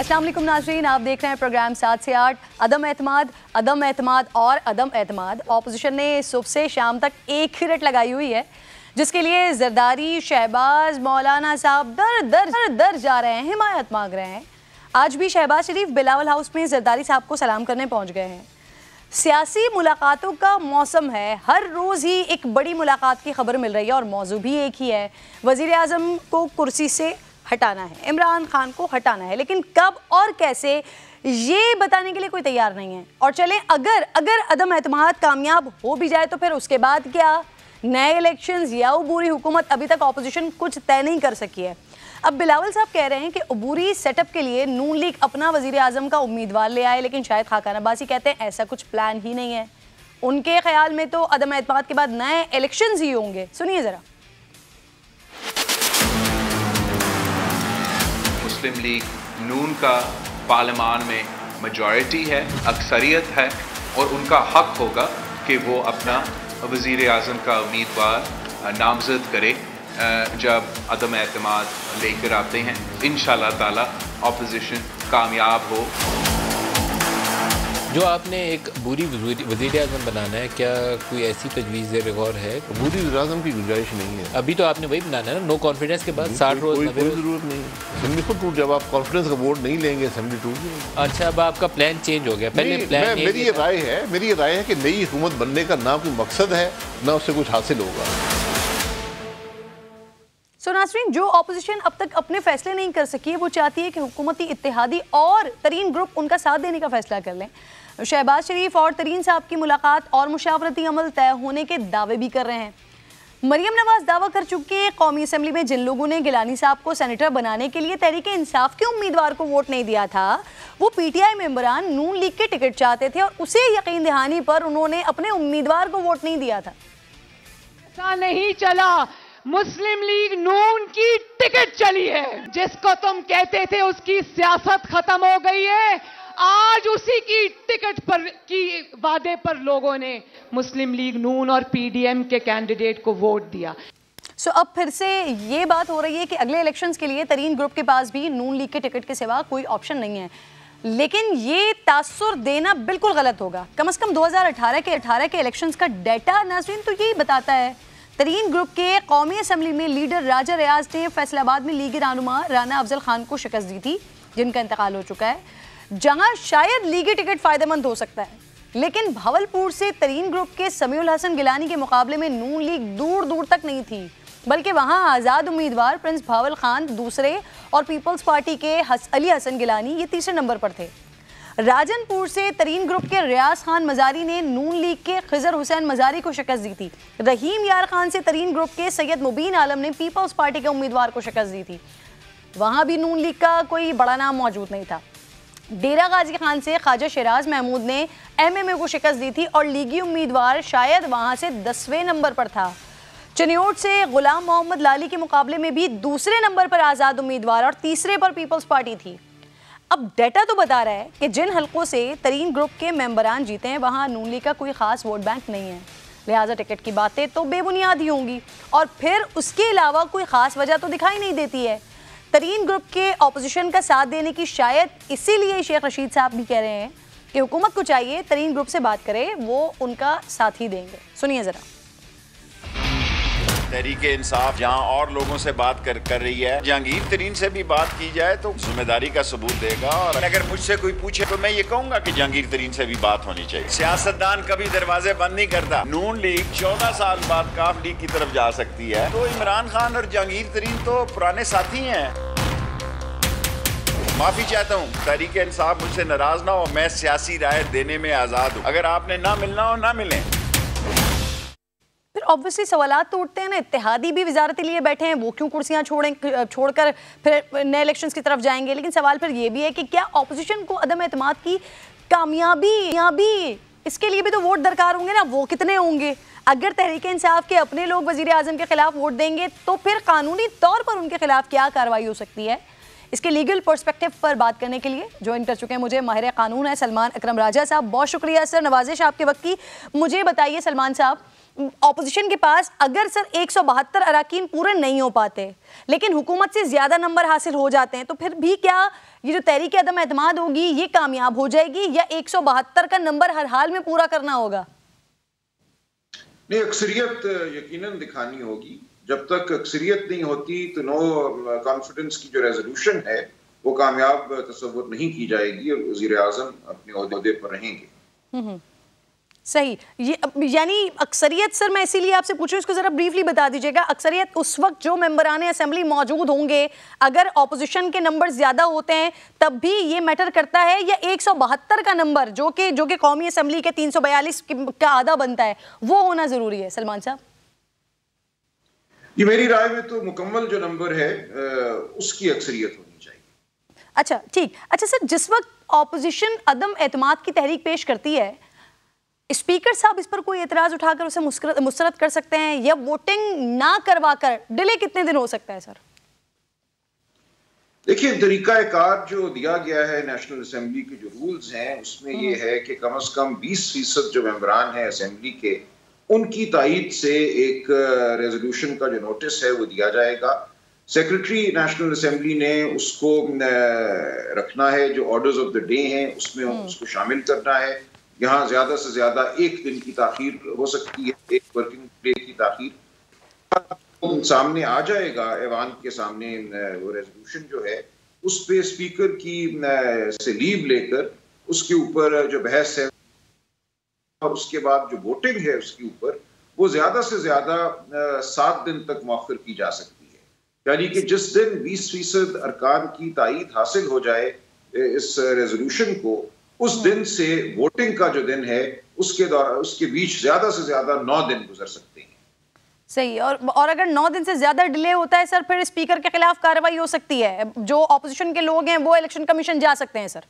अस्सलाम वालेकुम नाज़रीन, आप देख रहे हैं प्रोग्राम 7 से 8। अदम एतमाद और अदम एतमाद। ऑपोजिशन ने सुबह से शाम तक एक ही रट लगाई हुई है, जिसके लिए जरदारी, शहबाज, मौलाना साहब दर दर जा रहे हैं, हिमायत मांग रहे हैं। आज भी शहबाज शरीफ बिलावल हाउस में जरदारी साहब को सलाम करने पहुंच गए हैं। सियासी मुलाकातों का मौसम है, हर रोज़ ही एक बड़ी मुलाकात की खबर मिल रही है और मौजू भी एक ही है, वज़ीर आज़म को कुर्सी से हटाना है, इमरान खान को हटाना है, लेकिन कब और कैसे ये बताने के लिए कोई तैयार नहीं है। और चले अगर अदम एतमाद कामयाब हो भी जाए तो फिर उसके बाद क्या, नए इलेक्शंस या अबूरी हुकूमत, अभी तक ऑपोजिशन कुछ तय नहीं कर सकी है। अब बिलावल साहब कह रहे हैं कि अबूरी सेटअप के लिए नून लीग अपना वज़ीर आज़म का उम्मीदवार ले आए, लेकिन शायद खाकान अब्बासी कहते हैं ऐसा कुछ प्लान ही नहीं है। उनके ख्याल में तो अदम एतमाद के बाद नए इलेक्शंस ही होंगे। सुनिए ज़रा। मुस्लिम लीग नून का पार्लियामान में मेजॉरिटी है, अक्सरियत है और उनका हक होगा कि वो अपना वज़ीर आज़म का उम्मीदवार नामज़द करे जब अदम एतमाद लेकर आते हैं। इंशाअल्लाह ताला ऑपोजिशन कामयाब हो। जो आपने एक बुरी वज़ीर आज़म बनाना है, क्या कोई ऐसी तजवीज़ गौर है? बुरी वज़ीर आज़म की गुंजाइश नहीं है। अभी तो आपने वही बनाना है ना, नो कॉन्फिडेंस के बाद 60 रोज कोई ज़रूरत नहीं है। असेंबली खुद टूट, जब आप कॉन्फिडेंस का वोट नहीं लेंगे असेंबली टूट जाएगी। अच्छा, अब आपका प्लान चेंज हो गया। पहले प्लान मेरी ये राय है कि नई हुकूमत बनने का ना कोई मकसद है, ना उससे कुछ हासिल होगा। सो नाज़रीन, जो ऑपोजिशन अब तक अपने फैसले नहीं कर सकी है, वो चाहती है कि हुकूमती इत्तेहादी और तरीन ग्रुप उनका साथ देने का फैसला कर लें। शहबाज शरीफ और तरीन साहब की मुलाकात और मुशावरती अमल तय होने के दावे भी कर रहे हैं। मरियम नवाज दावा कर चुकी है कौमी असम्बली में जिन लोगों ने गिलानी साहब को सेनेटर बनाने के लिए तहरीक इंसाफ के उम्मीदवार को वोट नहीं दिया था, वो PTI मेंबरान नून लीग के टिकट चाहते थे और उसे यकीन दहानी पर उन्होंने अपने उम्मीदवार को वोट नहीं दिया था। ऐसा नहीं चला, मुस्लिम लीग नून की टिकट चली है। जिसको तुम कहते थे उसकी सियासत खत्म हो गई है, आज उसी की टिकट पर की वादे पर लोगों ने मुस्लिम लीग नून और PDM के कैंडिडेट को वोट दिया। सो अब फिर से ये बात हो रही है कि अगले इलेक्शंस के लिए तरीन ग्रुप के पास भी नून लीग के टिकट के सिवा कोई ऑप्शन नहीं है, लेकिन ये तासुर देना बिल्कुल गलत होगा। कम से कम 2018 के इलेक्शंस का डाटा नाज़रीन तो यही बताता है। तरीन ग्रुप के कौमी असम्बली में लीडर राजा रियाज ने फैसलाबाद में लीगी रहनुमा राना अफजल खान को शिकस्त दी थी, जिनका इंतकाल हो चुका है, जहां शायद लीगी टिकट फायदेमंद हो सकता है। लेकिन भावलपुर से तरीन ग्रुप के समीउल हसन गिलानी के मुकाबले में नून लीग दूर दूर तक नहीं थी, बल्कि वहां आज़ाद उम्मीदवार प्रिंस भावल खान दूसरे और पीपल्स पार्टी के अली हसन गिलानी ये तीसरे नंबर पर थे। राजनपुर से तरीन ग्रुप के रियाज खान मजारी ने नून लीग के खिजर हुसैन मजारी को शिकस्त दी थी। रहीम यार खान से तरीन ग्रुप के सैयद मुबीन आलम ने पीपल्स पार्टी के उम्मीदवार को शिकस्त दी थी, वहां भी नून लीग का कोई बड़ा नाम मौजूद नहीं था। डेरा गाजी खान से ख्वाजा शराज महमूद ने MMA को शिकस्त दी थी और लीगी उम्मीदवार शायद वहां से 10वें नंबर पर था। चनियोट से गुलाम मोहम्मद लाली के मुकाबले में भी दूसरे नंबर पर आज़ाद उम्मीदवार और तीसरे पर पीपल्स पार्टी थी। अब डेटा तो बता रहा है कि जिन हलकों से तरीन ग्रुप के मेंबरान जीते हैं वहां नून लीग का कोई खास वोट बैंक नहीं है, लिहाजा टिकट की बातें तो बेबुनियाद ही होंगी और फिर उसके अलावा कोई खास वजह तो दिखाई नहीं देती है। तरीन ग्रुप के ऑपोजिशन का साथ देने की शायद इसीलिए शेख रशीद साहब भी कह रहे हैं कि हुकूमत को चाहिए तरीन ग्रुप से बात करे, वो उनका साथ ही देंगे। सुनिए जरा। तहरीक इंसाफ जहां और लोगों से बात कर रही है, जहांगीर तरीन से भी बात की जाए तो जिम्मेदारी का सबूत देगा। और अगर मुझसे कोई पूछे तो मैं ये कहूंगा कि जहांगीर तरीन से भी बात होनी चाहिए। सियासतदान कभी दरवाजे बंद नहीं करता। नून लीग 14 साल बाद काफ लीग की तरफ जा सकती है, तो इमरान खान और जहांगीर तरीन तो पुराने साथी हैं। माफी चाहता हूँ, तहरीक इंसाफ मुझसे नाराज ना हो, मैं सियासी राय देने में आजाद हूँ। अगर आपने ना मिलना हो ना मिलें। फिर ऑब्वियसली सवालात तो उठते हैं ना, इत्तेहादी भी वजारत लिए बैठे हैं, वो क्यों कुर्सियां छोड़कर फिर नए इलेक्शंस की तरफ जाएंगे। लेकिन सवाल फिर ये भी है कि क्या ऑपोजिशन को अदम एतमाद की कामयाबी इसके लिए भी तो वोट दरकार होंगे ना, वो कितने होंगे? अगर तहरीक इंसाफ के अपने लोग वजीर आज़म के खिलाफ वोट देंगे तो फिर कानूनी तौर पर उनके खिलाफ क्या कार्रवाई हो सकती है? इसके लीगल पर्सपेक्टिव पर बात करने के लिए ज्वाइन कर चुके हैं मुझे माहिर कानून है सलमान अकरम राजा साहब। बहुत शुक्रिया सर, नवाजिश आपके वक्त की। मुझे बताइए सलमान साहब, ऑपोजिशन के पास अगर सर 172 अराकीन पूरे नहीं हो पाते लेकिन हुकूमत से ज्यादा नंबर हासिल हो जाते हैं, तो फिर भी क्या ये जो तहरीक अदम एतमाद होगी ये कामयाब हो जाएगी या 172 का नंबर हर हाल में पूरा करना होगा? नहीं, अक्सरियत यकीनन दिखानी होगी। जब तक अक्सरियत नहीं होती तो नो कॉन्फिडेंस की जो रेजोल्यूशन है वो कामयाब तस्वुर नहीं की जाएगी और वज़ीर आज़म अपने ओहदे पर रहेंगे। सही, ये यानी अक्सरियत सर, मैं इसीलिए आपसे पूछ रही हूँ, इसको जरा ब्रीफली बता दीजिएगा। अक्सरियत उस वक्त जो मेंबरान असेंबली मौजूद होंगे, अगर ऑपोजिशन के नंबर ज्यादा होते हैं तब भी ये मैटर करता है, या 172 का नंबर जो कि कौमी असेंबली के 342 का आधा बनता है वो होना जरूरी है? सलमान साहब, ये मेरी राय में तो मुकम्मल जो नंबर है उसकी अक्सरियत होनी चाहिए। अच्छा ठीक। अच्छा सर, जिस वक्त ऑपोजिशन अदम एतमाद की तहरीक पेश करती है, स्पीकर साहब इस पर कोई एतराज उठाकर उसे मुस्तरद कर सकते हैं या वोटिंग ना करवाकर डिले कितने दिन हो सकता है सर? देखिए, तरीकाकार जो दिया गया है नेशनल असेंबली के जो रूल्स हैं उसमें ये है कि कम से कम 20% जो मेंबरान हैं असेंबली के, उनकी तायीद से एक रेजोल्यूशन का जो नोटिस है वो दिया जाएगा। सेक्रेटरी नेशनल असेंबली ने उसको रखना है, जो ऑर्डर्स ऑफ द डे हैं उसमें उसको शामिल करना है। यहाँ ज्यादा से ज्यादा एक दिन की ताखीर हो सकती है, एक वर्किंग डे की ताखीर। सामने आ जाएगा ऐवान के सामने वो रेजोल्यूशन जो है, उस पे स्पीकर की से लीव लेकर उसके ऊपर जो बहस है और उसके बाद जो वोटिंग है उसके ऊपर वो ज्यादा से ज्यादा 7 दिन तक मौखर की जा सकती है। यानी कि जिस दिन 20% अरकान की तायीद हासिल हो जाए इस रेजोल्यूशन को, उस दिन से वोटिंग का जो दिन है उसके बीच ज्यादा से ज्यादा 9 दिन गुजर सकते हैं। सही। और अगर 9 दिन से ज्यादा डिले होता है सर, फिर स्पीकर के खिलाफ कार्रवाई हो सकती है, जो ऑपोजिशन के लोग हैं वो इलेक्शन कमीशन जा सकते हैं सर?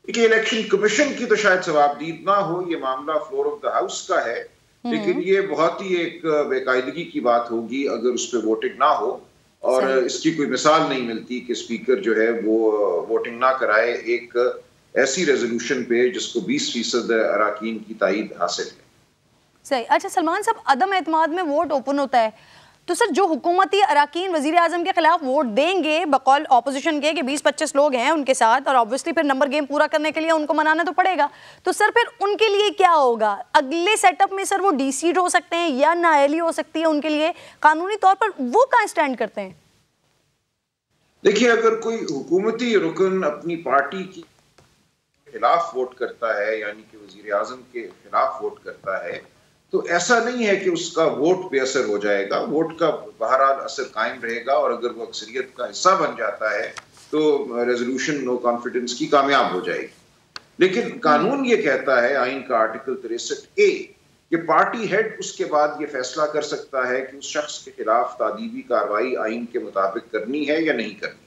देखिए, इलेक्शन कमीशन की तो शायद जवाबदीद ना हो, ये मामला फ्लोर ऑफ द हाउस का है, लेकिन ये बहुत ही एक बेकायदगी की बात होगी अगर उस पर वोटिंग ना हो। और इसकी कोई मिसाल नहीं मिलती कि स्पीकर जो है वो वोटिंग ना कराए एक ऐसी रेजोल्यूशन पे जिसको 20% अराकीन की तायीद हासिल है। सही। अच्छा सलमान साहब, अदम एतमाद में वोट ओपन होता है, तो सर जो हुकूमती अराकीन वजीर आजम के खिलाफ वोट देंगे बकौल ऑपोजिशन के कि 20-25 लोग हैं उनके साथ, और ऑब्वियसली फिर नंबर गेम पूरा करने के लिए उनको मनाना तो पड़ेगा, तो सर फिर उनके लिए क्या होगा? अगले सेटअप में सर वो डीसीट हो सकते हैं या नाअहली हो सकती है उनके लिए, कानूनी तौर पर वो कहाँ स्टैंड करते हैं? देखिए, अगर कोई हुकूमती रुकन अपनी पार्टी के खिलाफ वोट करता है, यानी कि वजीर आजम के खिलाफ वोट करता है, तो ऐसा नहीं है कि उसका वोट बेअसर हो जाएगा। वोट का बहरहाल असर कायम रहेगा, और अगर वो अक्सरियत का हिस्सा बन जाता है तो रेजोल्यूशन नो कॉन्फिडेंस की कामयाब हो जाएगी। लेकिन कानून ये कहता है, आइन का आर्टिकल 63A, कि पार्टी हेड उसके बाद ये फैसला कर सकता है कि उस शख्स के खिलाफ तादीबी कार्रवाई आइन के मुताबिक करनी है या नहीं करनी।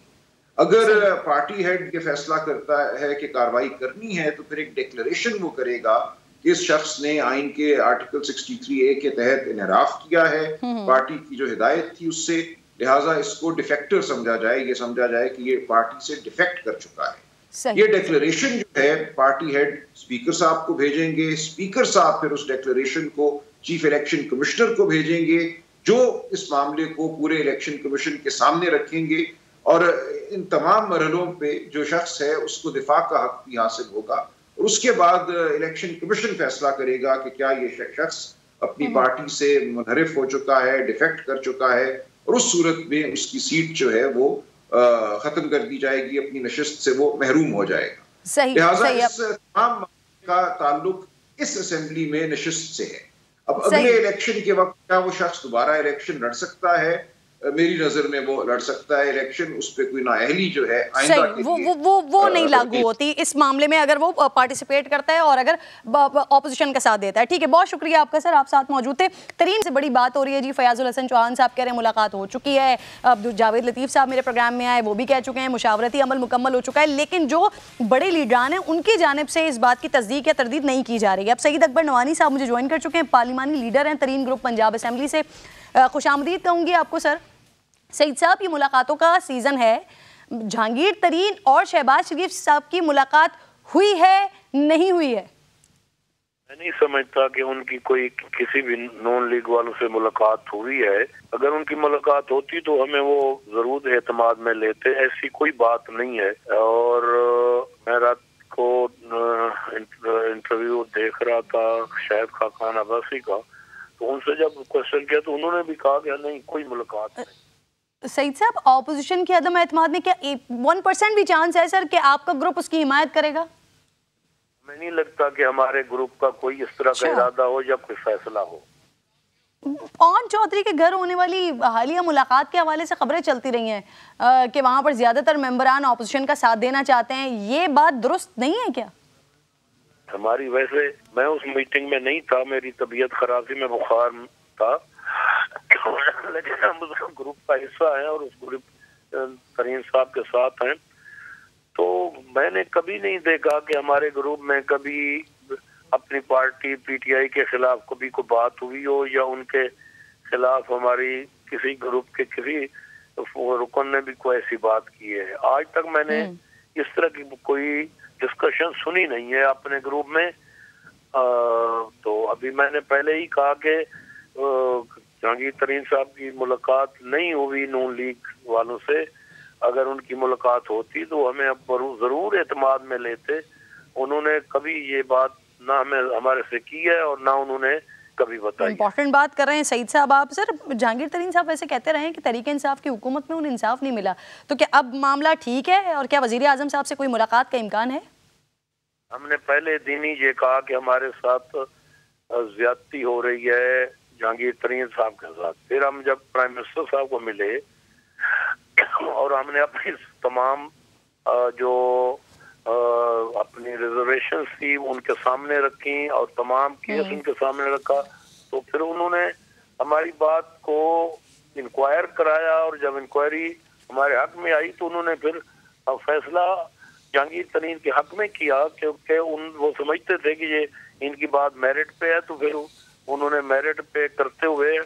अगर पार्टी हेड ये फैसला करता है कि कार्रवाई करनी है, तो फिर एक डिक्लेरेशन वो करेगा कि इस शख्स ने आइन के आर्टिकल 63A के तहत इनहराफ किया है पार्टी की जो हिदायत थी उससे, लिहाजा इसको डिफेक्टर समझा जाए, ये समझा जाए कि ये पार्टी से डिफेक्ट कर चुका है। ये डिक्लेरेशन जो है पार्टी हेड स्पीकर साहब को भेजेंगे, स्पीकर साहब फिर उस डिक्लेरेशन को चीफ इलेक्शन कमिश्नर को भेजेंगे, जो इस मामले को पूरे इलेक्शन कमीशन के सामने रखेंगे, और इन तमाम मरहलों पे जो शख्स है उसको दिफा का हक भी हासिल होगा। और उसके बाद इलेक्शन कमीशन फैसला करेगा कि क्या ये शख्स अपनी पार्टी से मुनहरिफ हो चुका है, डिफेक्ट कर चुका है, और उस सूरत में उसकी सीट जो है वो खत्म कर दी जाएगी, अपनी नशिस्त से वो महरूम हो जाएगा। लिहाजा इस तमाम का ताल्लुक इस असेंबली में नशिस्त से है। अब अगले इलेक्शन के वक्त क्या वो शख्स दोबारा इलेक्शन लड़ सकता है? मेरी नजर में वो लड़ सकता है इलेक्शन, उस पे कोई नाअहली जो है आइंदा के लिए वो नहीं लागू होती इस मामले में अगर वो पार्टिसिपेट करता है और अगर ऑपोजिशन का साथ देता है। ठीक है, बहुत शुक्रिया आपका सर, आप साथ मौजूद थे। तरीन से बड़ी बात हो रही है जी, फयाजुल हसन चौहान साहब कह रहे हैं मुलाकात हो चुकी है, अब जावेद लतीफ़ साहब मेरे प्रोग्राम में आए वो भी कह चुके हैं मुशावरती अमल मुकम्मल हो चुका है, लेकिन जो बड़े लीडरान हैं उनकी जानिब से इस बात की तस्दीक या तरदीद नहीं की जा रही है। अब सईद अकबर नवानी साहब मुझे ज्वाइन कर चुके हैं, पार्लिमानी लीडर हैं, तरीन ग्रुप पंजाब असेंबली से। खुशामदीद कहूँगी आपको सर। सईद साहब, ये मुलाकातों का सीज़न है, जहांगीर तरीन और शहबाज शरीफ साहब की मुलाकात हुई है, नहीं हुई है? मैं नहीं समझता कि उनकी कोई किसी भी नॉन लीग वालों से मुलाकात हुई है। अगर उनकी मुलाकात होती तो हमें वो जरूर एतमाद में लेते, ऐसी कोई बात नहीं है। और मैं रात को इंटरव्यू देख रहा था शायद खाकान अब्बासी का, तो उनसे जब क्वेश्चन किया तो उन्होंने भी कहा कि नहीं, कोई मुलाकात नहीं। सईद साहब, ऑपोजिशन के अदम एतमाद में क्या 1% भी चांस है सर कि आपका ग्रुप उसकी हिमायत करेगा? हमें नहीं लगता कि हमारे ग्रुप का कोई इस तरह का इरादा हो या कोई फैसला हो। पवन चौधरी के घर होने वाली हालिया मुलाकात के हवाले से खबरें चलती रही हैं कि वहां पर ज्यादातर मेंबरान ऑपोजिशन का साथ देना चाहते हैं, ये बात दुरुस्त नहीं है क्या? हमारी, वैसे मैं उस मीटिंग में नहीं था, मेरी तबीयत खराब थी, मैं बुखार था, लेकिन हम उस ग्रुप का हिस्सा हैं और उस ग्रुप तरीन साहब के साथ हैं। तो मैंने कभी नहीं देखा कि हमारे ग्रुप में कभी अपनी पार्टी पीटीआई के खिलाफ कभी कोई बात हुई हो या उनके खिलाफ हमारी किसी ग्रुप के किसी रुकन ने भी कोई ऐसी बात की है। आज तक मैंने इस तरह की कोई डिस्कशन सुनी नहीं है अपने ग्रुप में। तो अभी मैंने पहले ही कहा कि जहांगीर तरीन साहब की मुलाकात नहीं हुई नून लीग वालों से। अगर उनकी मुलाकात होती तो हमें अब जरूर एतमाद में लेते। उन्होंने कभी ये बात ना हमें हमारे से की है और ना उन्होंने कभी बताई। इंपॉर्टेंट बात कर रहे हैं सईद साहब आप। सर, जहांगीर तरीन साहब वैसे कहते रहे हैं कि तहरीक इंसाफ की हुकूमत में उन्हें इंसाफ नहीं मिला, तो क्या अब मामला ठीक है और क्या वजीर आजम साहब से कोई मुलाकात का इम्कान है? हमने पहले दिन ही ये कहा कि हमारे साथ ज्यादती हो रही है जहांगीर तरीन साहब के साथ। फिर हम जब प्राइम मिनिस्टर साहब को मिले और हमने अपनी तमाम जो अपनी रिजर्वेशन थी उनके सामने रखी और तमाम केस उनके सामने रखा, तो फिर उन्होंने हमारी बात को इंक्वायर कराया और जब इंक्वायरी हमारे हक में आई तो उन्होंने फिर फैसला जहांगीर तरीन के हक में किया, क्योंकि वो समझते थे कि ये इनकी बात मेरिट पे है। तो फिर उन्होंने मेरिट पे करते हुए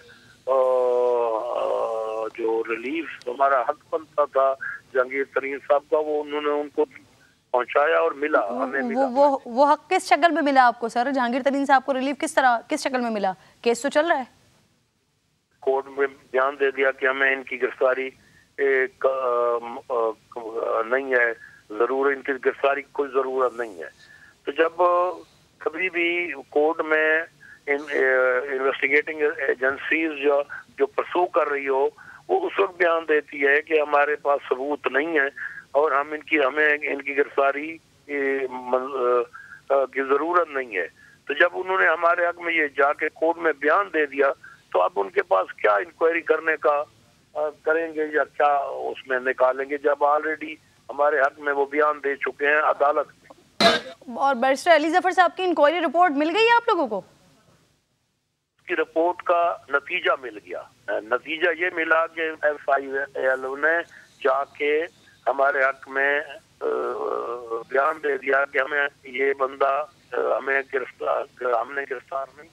जो रिलीफ हमारा हक बनता था जहांगीर तरीन साहब का, वो उन्होंने उनको पहुंचाया और मिला, हमें मिला। वो हक किस शक्ल में मिला आपको सर? जहांगीर तरीन साहब को रिलीफ किस शक्ल में मिला? केस तो चल रहा है, कोर्ट में बयान दे दिया कि हमें इनकी गिरफ्तारी नहीं है, जरूर इनकी गिरफ्तारी की कोई जरूरत नहीं है। तो जब कभी भी कोर्ट में इन्वेस्टिगेटिंग एजेंसीज जो परसू कर रही हो, वो उस वक्त बयान देती है कि हमारे पास सबूत नहीं है और हमें इनकी गिरफ्तारी की जरूरत नहीं है। तो जब उन्होंने हमारे हक में ये जाके कोर्ट में बयान दे दिया, तो अब उनके पास क्या इंक्वायरी करने का करेंगे या क्या उसमें निकालेंगे, जब ऑलरेडी हमारे हक में वो बयान दे चुके हैं अदालत में। और बैरिस्टर अली जफर साहब की इंक्वायरी रिपोर्ट मिल गई आप लोगों को? की रिपोर्ट का नतीजा मिल गया। नतीजा ये मिला कि FIL ने जाके हमारे हक में बयान दे दिया कि हमें ये बंदा हमने गिरफ्तार नहीं।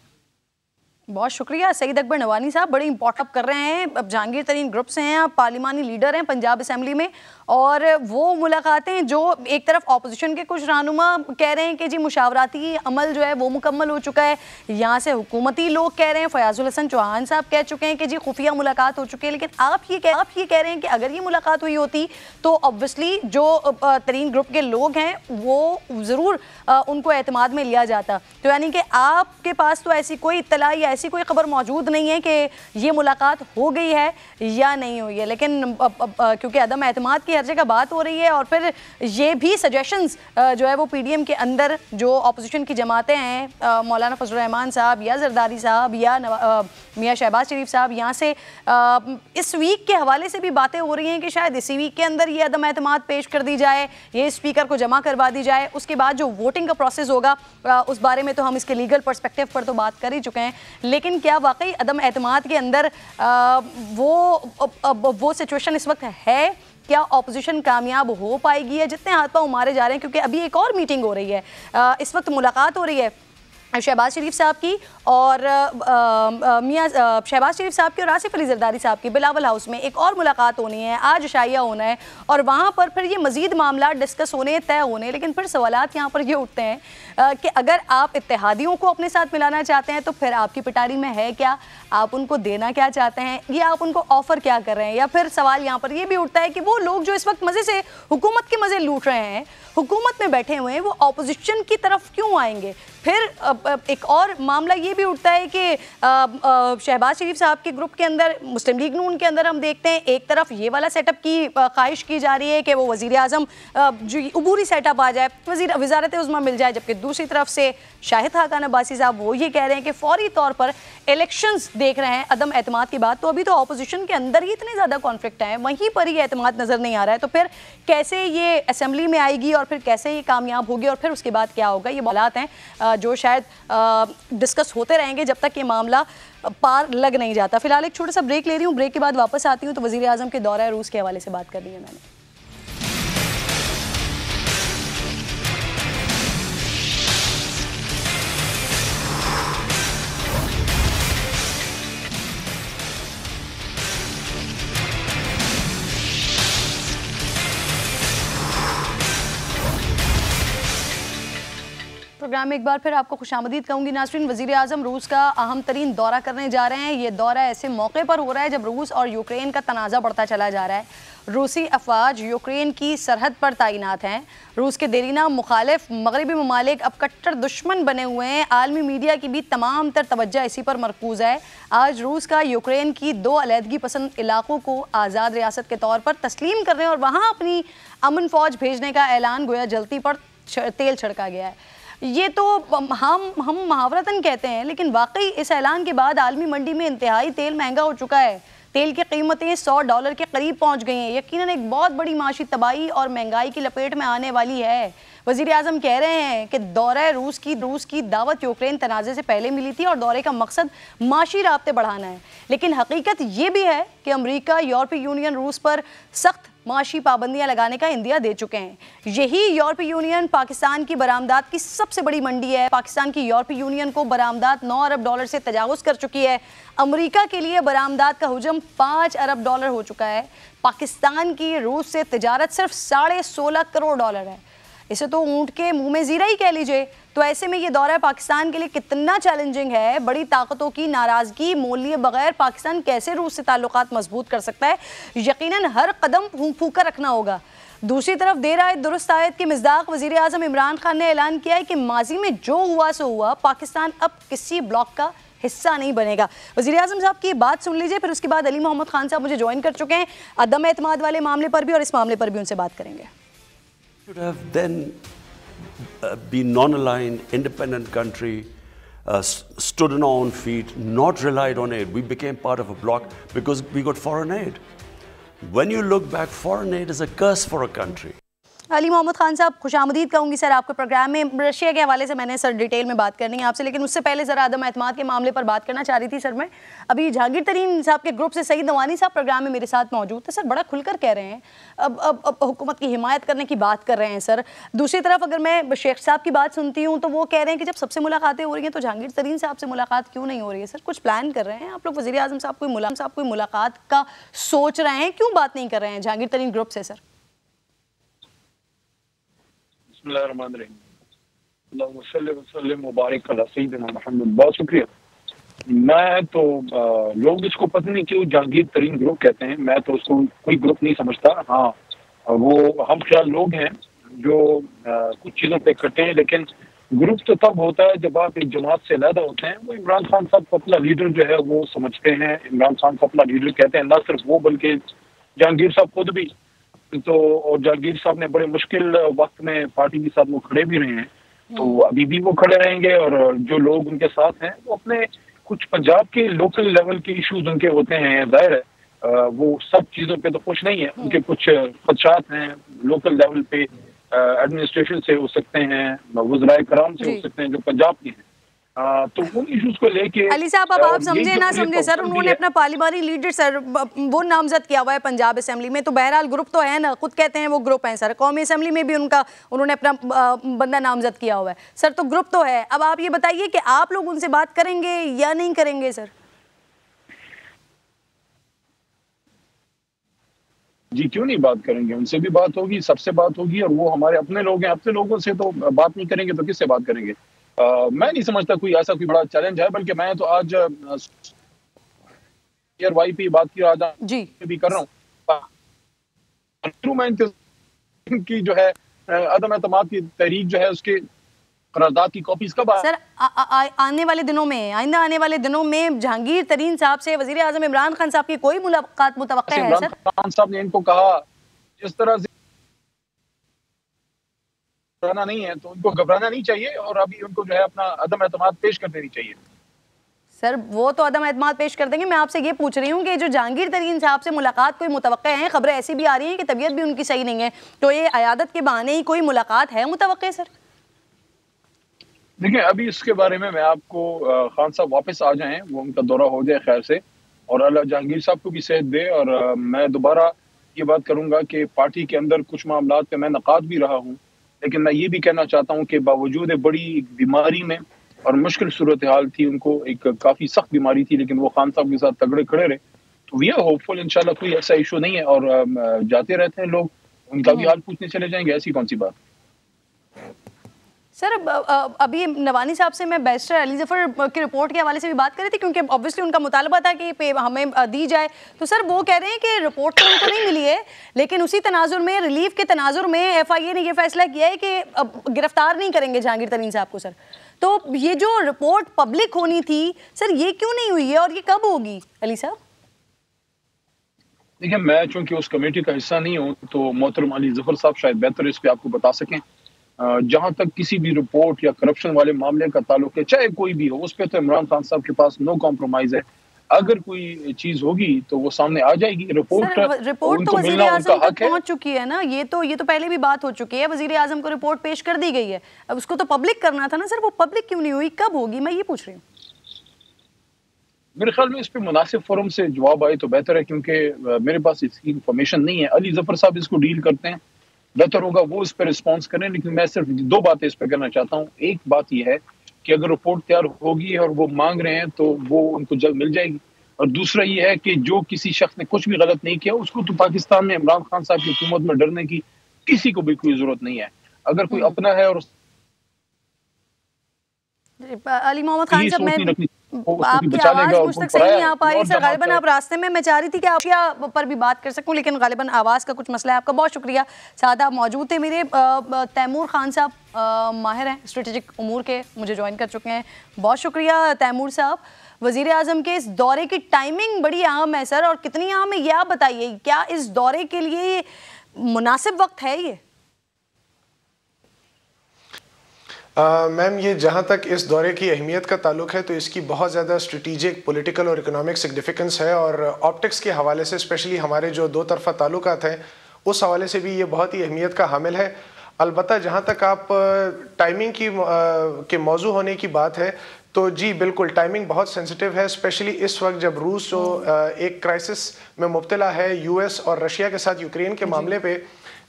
बहुत शुक्रिया सईद अकबर नवानी साहब, बड़ी इंपॉर्टेंट कर रहे हैं। अब जहांगीर तरीन ग्रुप से हैं आप, पार्लिमानी लीडर हैं पंजाब असेंबली में, और वो मुलाकातें जो एक तरफ ऑपोजिशन के कुछ रहनुमा कह रहे हैं कि जी मुशावराती अमल जो है वो मुकम्मल हो चुका है, यहाँ से हुकूमती लोग कह रहे हैं, फयाजुल हसन चौहान साहब कह चुके हैं कि जी खुफिया मुलाकात हो चुकी है, लेकिन आप ये कह रहे हैं कि अगर ये मुलाकात हुई होती तो ऑब्वियसली जो तरीन ग्रुप के लोग हैं वो ज़रूर उनको एतमाद में लिया जाता। तो यानी कि आपके पास तो ऐसी कोई इत्तला या ऐसी कोई खबर मौजूद नहीं है कि ये मुलाकात हो गई है या नहीं हुई है, लेकिन क्योंकि अदम एतमाद की हर जगह बात हो रही है और फिर ये भी सजेशंस जो है वो PDM के अंदर जो अपोजिशन की जमातें हैं, मौलाना फजल रहमान साहब या जरदारी साहब या मियाँ शहबाज शरीफ साहब, यहाँ से इस वीक के हवाले से भी बातें हो रही हैं कि शायद इसी वीक के अंदर ये अदम एतमाद पेश कर दी जाए, ये स्पीकर को जमा करवा दी जाए, उसके बाद जो वोटिंग का प्रोसेस होगा उस बारे में तो हम इसके लीगल पर्सपेक्टिव पर तो बात कर ही चुके हैं, लेकिन क्या वाकई अदम एतमाद के अंदर वो सिचुएशन इस वक्त है? क्या ऑपोजिशन कामयाब हो पाएगी? है जितने हाथ पांव मारे जा रहे हैं, क्योंकि अभी एक और मीटिंग हो रही है, इस वक्त मुलाकात हो रही है शहबाज शरीफ साहब की और मियाँ शहबाज शरीफ साहब की और आसिफ अली जरदारी साहब की बिलावल हाउस में एक और मुलाकात होनी है, आज शाइया होना है और वहाँ पर फिर ये मज़ीद मामला डिस्कस होने, तय होने। लेकिन फिर सवालात यहाँ पर ये उठते हैं कि अगर आप इत्तेहादियों को अपने साथ मिलाना चाहते हैं तो फिर आपकी पिटारी में है क्या, आप उनको देना क्या चाहते हैं, या आप उनको ऑफ़र क्या कर रहे हैं। या फिर सवाल यहाँ पर ये भी उठता है कि वो लोग जो इस वक्त मज़े से हुकूमत के मज़े लूट रहे हैं, हुकूमत में बैठे हुए हैं, वो अपोजिशन की तरफ क्यों आएंगे। फिर एक और मामला ये भी उठता है कि शहबाज शरीफ साहब के ग्रुप के अंदर, मुस्लिम लीग नून के अंदर हम देखते हैं एक तरफ ये वाला सेटअप की ख्वाहिश की जा रही है कि वो वज़ीर आज़म जो अबूरी सेटअप आ जाए, वज़ारत उज़्मा मिल जाए, जबकि दूसरी तरफ से शाहिद खाकान अब्बासी साहब वो ये कह रहे हैं कि फौरी तौर पर इलेक्शंस देख रहे हैं, अदम एतमाद की बात। तो अभी तो अपोजिशन के अंदर ही इतने ज़्यादा कॉन्फ्लिक्ट हैं, वहीं पर ही एतमाद नज़र नहीं आ रहा है। तो फिर कैसे ये असेंबली में आएगी और फिर कैसे ये कामयाब होगी और फिर उसके बाद क्या होगा, ये मामलात हैं जो शायद डिस्कस होते रहेंगे जब तक ये मामला पार लग नहीं जाता। फिलहाल एक छोटा सा ब्रेक ले रही हूँ, ब्रेक के बाद वापस आती हूँ। तो वज़ीर आज़म के दौरा रूस के हवाले से बात कर ली है मैंने। प्रोग्राम में एक बार फिर आपको खुशामदीद कहूँगी नाज़रीन। वज़ीर आज़म रूस का अहम तरीन दौरा करने जा रहे हैं। ये दौरा ऐसे मौके पर हो रहा है जब रूस और यूक्रेन का तनाज़ा बढ़ता चला जा रहा है। रूसी अफवाज यूक्रेन की सरहद पर तैनात हैं। रूस के देरीना मुखालिफ मगरबी ममालिक अब कट्टर दुश्मन बने हुए हैं। आलमी मीडिया की भी तमाम तर तवज्जो इसी पर मरकूज़ है। आज रूस का यूक्रेन की 2 अलहदगी पसंद इलाकों को आज़ाद रियासत के तौर पर तस्लीम करने और वहाँ अपनी अमन फ़ौज भेजने का ऐलान गोया जलती पर तेल छिड़का गया है। ये तो हम मुहावरतन कहते हैं, लेकिन वाकई इस ऐलान के बाद आलमी मंडी में इंतहाई तेल महंगा हो चुका है। तेल की कीमतें $100 के करीब पहुंच गई हैं। यकीनन एक बहुत बड़ी माशी तबाही और महंगाई की लपेट में आने वाली है। वज़ीर आज़म कह रहे हैं कि दौरे रूस की दावत यूक्रेन तनाज़े से पहले मिली थी और दौरे का मकसद माशी राब्ते बढ़ाना है। लेकिन हकीकत ये भी है कि अमेरिका, यूरोपीय यूनियन रूस पर सख्त माशी पाबंदियां लगाने का इंदिया दे चुके हैं। यही यूरोपीय यूनियन पाकिस्तान की बरामदात की सबसे बड़ी मंडी है। पाकिस्तान की यूरोपीय यूनियन को बरामदात $9 अरब से तजावुज़ कर चुकी है। अमेरिका के लिए बरामदात का हुजम $5 अरब हो चुका है। पाकिस्तान की रूस से तिजारत सिर्फ $16.5 करोड़ है। इसे तो ऊँट के मुंह में ज़ीरा ही कह लीजिए। तो ऐसे में ये दौरा पाकिस्तान के लिए कितना चैलेंजिंग है। बड़ी ताकतों की नाराज़गी मोल लिए बगैर पाकिस्तान कैसे रूस से ताल्लुकात मजबूत कर सकता है। यकीनन हर कदम फूंका रखना होगा। दूसरी तरफ देर आयत दुरुस्त आयत के मिज़दाक वज़ीर आज़म इमरान खान ने ऐलान किया है कि माजी में जो हुआ सो हुआ, पाकिस्तान अब किसी ब्लॉक का हिस्सा नहीं बनेगा। वज़ीर आज़म साहब की बात सुन लीजिए, फिर उसके बाद अली मोहम्मद खान साहब मुझे ज्वाइन कर चुके हैं। अदम एतमाद वाले मामले पर भी और इस मामले पर भी उनसे बात करेंगे। Should have then been non-aligned, independent country, stood on our own feet, not relied on aid. We became part of a bloc because we got foreign aid. When you look back, foreign aid is a curse for a country. Ali Mohammad Khan साहब, खुशामदीद कहूँगी sir आपके programme में। Russia के हवाले से मैंने sir detail में बात करनी है आपसे, लेकिन उससे पहले ज़रा अदम एतमाद के मामले पर बात करना चाह रही थी सर मैं। अभी जहांगीर तरीन साहब के ग्रुप से सईद नवानी साहब प्रोग्राम में मेरे साथ मौजूद थे। सर बड़ा खुलकर कह रहे हैं, अब हुकूमत की हिमायत करने की बात कर रहे हैं सर। दूसरी तरफ अगर मैं शेख साहब की बात सुनती हूँ तो वो कह रहे हैं कि जब सबसे मुलाकातें हो रही हैं तो जहांगीर तरीन साहब से मुलाकात क्यों नहीं हो रही है। सर कुछ प्लान कर रहे हैं आप लोग, वज़ीर आज़म साहब कोई मुलाकात का सोच रहे हैं, क्यों बात नहीं कर रहे हैं जहांगीर तरीन ग्रुप से सर? बहुत शुक्रिया। मैं तो लोग इसको पता नहीं क्यों जहांगीर तरीन ग्रुप कहते हैं, मैं तो उसको कोई ग्रुप नहीं समझता। हाँ, वो हम ख्याल लोग हैं जो कुछ चीज़ों पे इकट्ठे हैं, लेकिन ग्रुप तो तब होता है जब आप एक जमात से अलग होते हैं। वो इमरान खान साहब को अपना लीडर जो है वो समझते हैं, इमरान खान को अपना लीडर कहते हैं। ना सिर्फ वो बल्कि जहांगीर साहब खुद भी तो, और जहांगीर साहब ने बड़े मुश्किल वक्त में पार्टी के साथ वो खड़े भी रहे हैं, तो अभी भी वो खड़े रहेंगे। और जो लोग उनके साथ हैं वो अपने कुछ पंजाब के लोकल लेवल के इश्यूज उनके होते हैं, जाहिर है वो सब चीज़ों पे तो खुश नहीं है। उनके कुछ खदशात हैं लोकल लेवल पे, एडमिनिस्ट्रेशन से हो सकते हैं, वज़राए कराम से हो सकते हैं जो पंजाब के हैं। तो उन इश्यूज को लेके अली साहब, अब आप समझे ना समझे सर, उन्होंने अपना पार्लियामानी लीडर सर वो नामजद किया हुआ है पंजाब असेंबली में, तो बहरहाल ग्रुप तो है ना, खुद कहते हैं वो ग्रुप है सर। कौमी असेंबली में भी उन्होंने अपना बंदा नामजद किया हुआ है सर, तो ग्रुप तो है। अब आप ये बताइए कि आप लोग उनसे बात करेंगे या नहीं करेंगे सर? जी क्यों नहीं बात करेंगे, उनसे भी बात होगी, सबसे बात होगी, और वो हमारे अपने लोग हैं। अपने लोगों से तो बात नहीं करेंगे तो किससे बात करेंगे? मैं नहीं समझता कोई ऐसा कोई बड़ा चैलेंज है, बल्कि मैं तो आज वाई पे बात की, आज जी भी कर रहा हूँ की जो है अदम एतमाद की तहरीक जो है उसके करारदाद की कॉपीज कब सर आने वाले दिनों में, आइंदा आने वाले दिनों में जहांगीर तरीन साहब से वजीर आजम इमरान खान साहब की कोई मुलाकात मुतवक्का है सर? इमरान खान साहब ने इनको कहा जिस तरह से घबराना नहीं है, तो उनको घबराना नहीं चाहिए, और अभी उनको जो है अपना अदम एतमाद पेश कर देनी चाहिए। सर वो तो अदम एतमाद पेश कर देंगे, मैं आपसे ये पूछ रही हूँ कि जो जहांगीर तरीन साहब से मुलाकात कोई मुतवक्का है, खबरें ऐसी भी आ रही हैं कि तबीयत भी उनकी सही नहीं है, तो ये अयादत के बहाने ही कोई मुलाकात है मुतवक्का सर? देखिए अभी इसके बारे में मैं आपको खान साहब वापस आ जाएं, वो उनका दौरा हो जाए खैर से, और अल्लाह जहांगीर साहब को भी सेहत दे, और मैं दोबारा ये बात करूंगा कि पार्टी के अंदर कुछ मामलात पे मैं नकाद भी रहा हूँ, लेकिन मैं ये भी कहना चाहता हूँ कि बावजूद बड़ी बीमारी में और मुश्किल सूरत हाल थी, उनको एक काफ़ी सख्त बीमारी थी, लेकिन वो खान साहब के साथ तगड़े खड़े रहे, तो वी आर होपफुल इंशाल्लाह कोई ऐसा इशू नहीं है। और जाते रहते हैं लोग, उनका भी हाल पूछने चले जाएंगे, ऐसी कौन सी बात। सर अभी नवानी साहब से मैं बैरिस्टर अली जफर की रिपोर्ट के हवाले से भी बात कर रही थी, क्योंकि ऑब्वियसली उनका मुतालबा था कि हमें दी जाए, तो सर वो कह रहे हैं कि रिपोर्ट तो उनको नहीं मिली है, लेकिन उसी तनाजुर में, रिलीफ के तनाजुर में FIA ने यह फैसला किया है कि गिरफ्तार नहीं करेंगे जहांगीर तरीन साहब को। सर तो ये जो रिपोर्ट पब्लिक होनी थी सर, ये क्यों नहीं हुई है और ये कब होगी अली साहब? देखिए मैं चूंकि उस कमेटी का हिस्सा नहीं हूँ, तो मोहतरम अली जफर साहब शायद बेहतर इस पे आपको बता सकें। जहां तक किसी भी रिपोर्ट या करप्शन वाले मामले का ताल्लुक है, चाहे कोई भी हो, उस पर तो इमरान खान साहब के पास नो कॉम्प्रोमाइज है। अगर कोई चीज होगी तो वो सामने आ जाएगी। रिपोर्ट तो वजीर आजम तक पहुंच चुकी है ना, ये तो पहले भी बात हो चुकी है, वजीर आजम को रिपोर्ट पेश कर दी गई है, अब उसको तो पब्लिक करना था ना सर, वो पब्लिक क्यों नहीं हुई, कब होगी, मैं ये पूछ रही हूँ। मेरे ख्याल में इस पे मुनासिब फोरम से जवाब आए तो बेहतर है, क्योंकि मेरे पास इसकी इंफॉर्मेशन नहीं है। अली जफर साहब इसको डील करते हैं, बेहतर होगा वो इस पर रिस्पॉन्स करें। लेकिन मैं सिर्फ दो बातें इस पर करना चाहता हूँ। एक बात यह है कि अगर रिपोर्ट तैयार होगी और वो मांग रहे हैं तो वो उनको जल्द मिल जाएगी, और दूसरा ये है कि जो किसी शख्स ने कुछ भी गलत नहीं किया, उसको तो पाकिस्तान में इमरान खान साहब की हुकूमत में डरने की किसी को भी कोई जरूरत नहीं है। अगर कोई अपना है और अली मोहम्मद खान साहब, मैं आपकी आवाज मुझ तक सही नहीं आ पा रही सर, गालिबन आप रास्ते में, मैं चाह रही थी कि आप पर भी बात कर सकूं, लेकिन गालिबन आवाज़ का कुछ मसला है। आपका बहुत शुक्रिया, साथ आप मौजूद थे मेरे। तैमूर खान साहब माहिर हैं स्ट्रेटेजिक उमूर के, मुझे ज्वाइन कर चुके हैं, बहुत शुक्रिया तैमूर साहब। वज़ीर आज़म के इस दौरे की टाइमिंग बड़ी अहम है सर, और कितनी अहम है ये आप बताइए, क्या इस दौरे के लिए मुनासिब वक्त है ये? मैम ये जहाँ तक इस दौरे की अहमियत का ताल्लुक है, तो इसकी बहुत ज़्यादा स्ट्रेटिजिक, पॉलिटिकल और इकोनॉमिक सिग्निफिकेंस है, और ऑप्टिक्स के हवाले से स्पेशली हमारे जो दो तरफा ताल्लुकात हैं उस हवाले से भी ये बहुत ही अहमियत का हामिल है। अलबत्ता जहाँ तक आप टाइमिंग की के मौजू होने की बात है, तो जी बिल्कुल टाइमिंग बहुत सेंसिटिव है, स्पेशली इस वक्त जब रूस जो एक क्राइसिस में मुब्तला है US और रशिया के साथ यूक्रेन के मामले पे,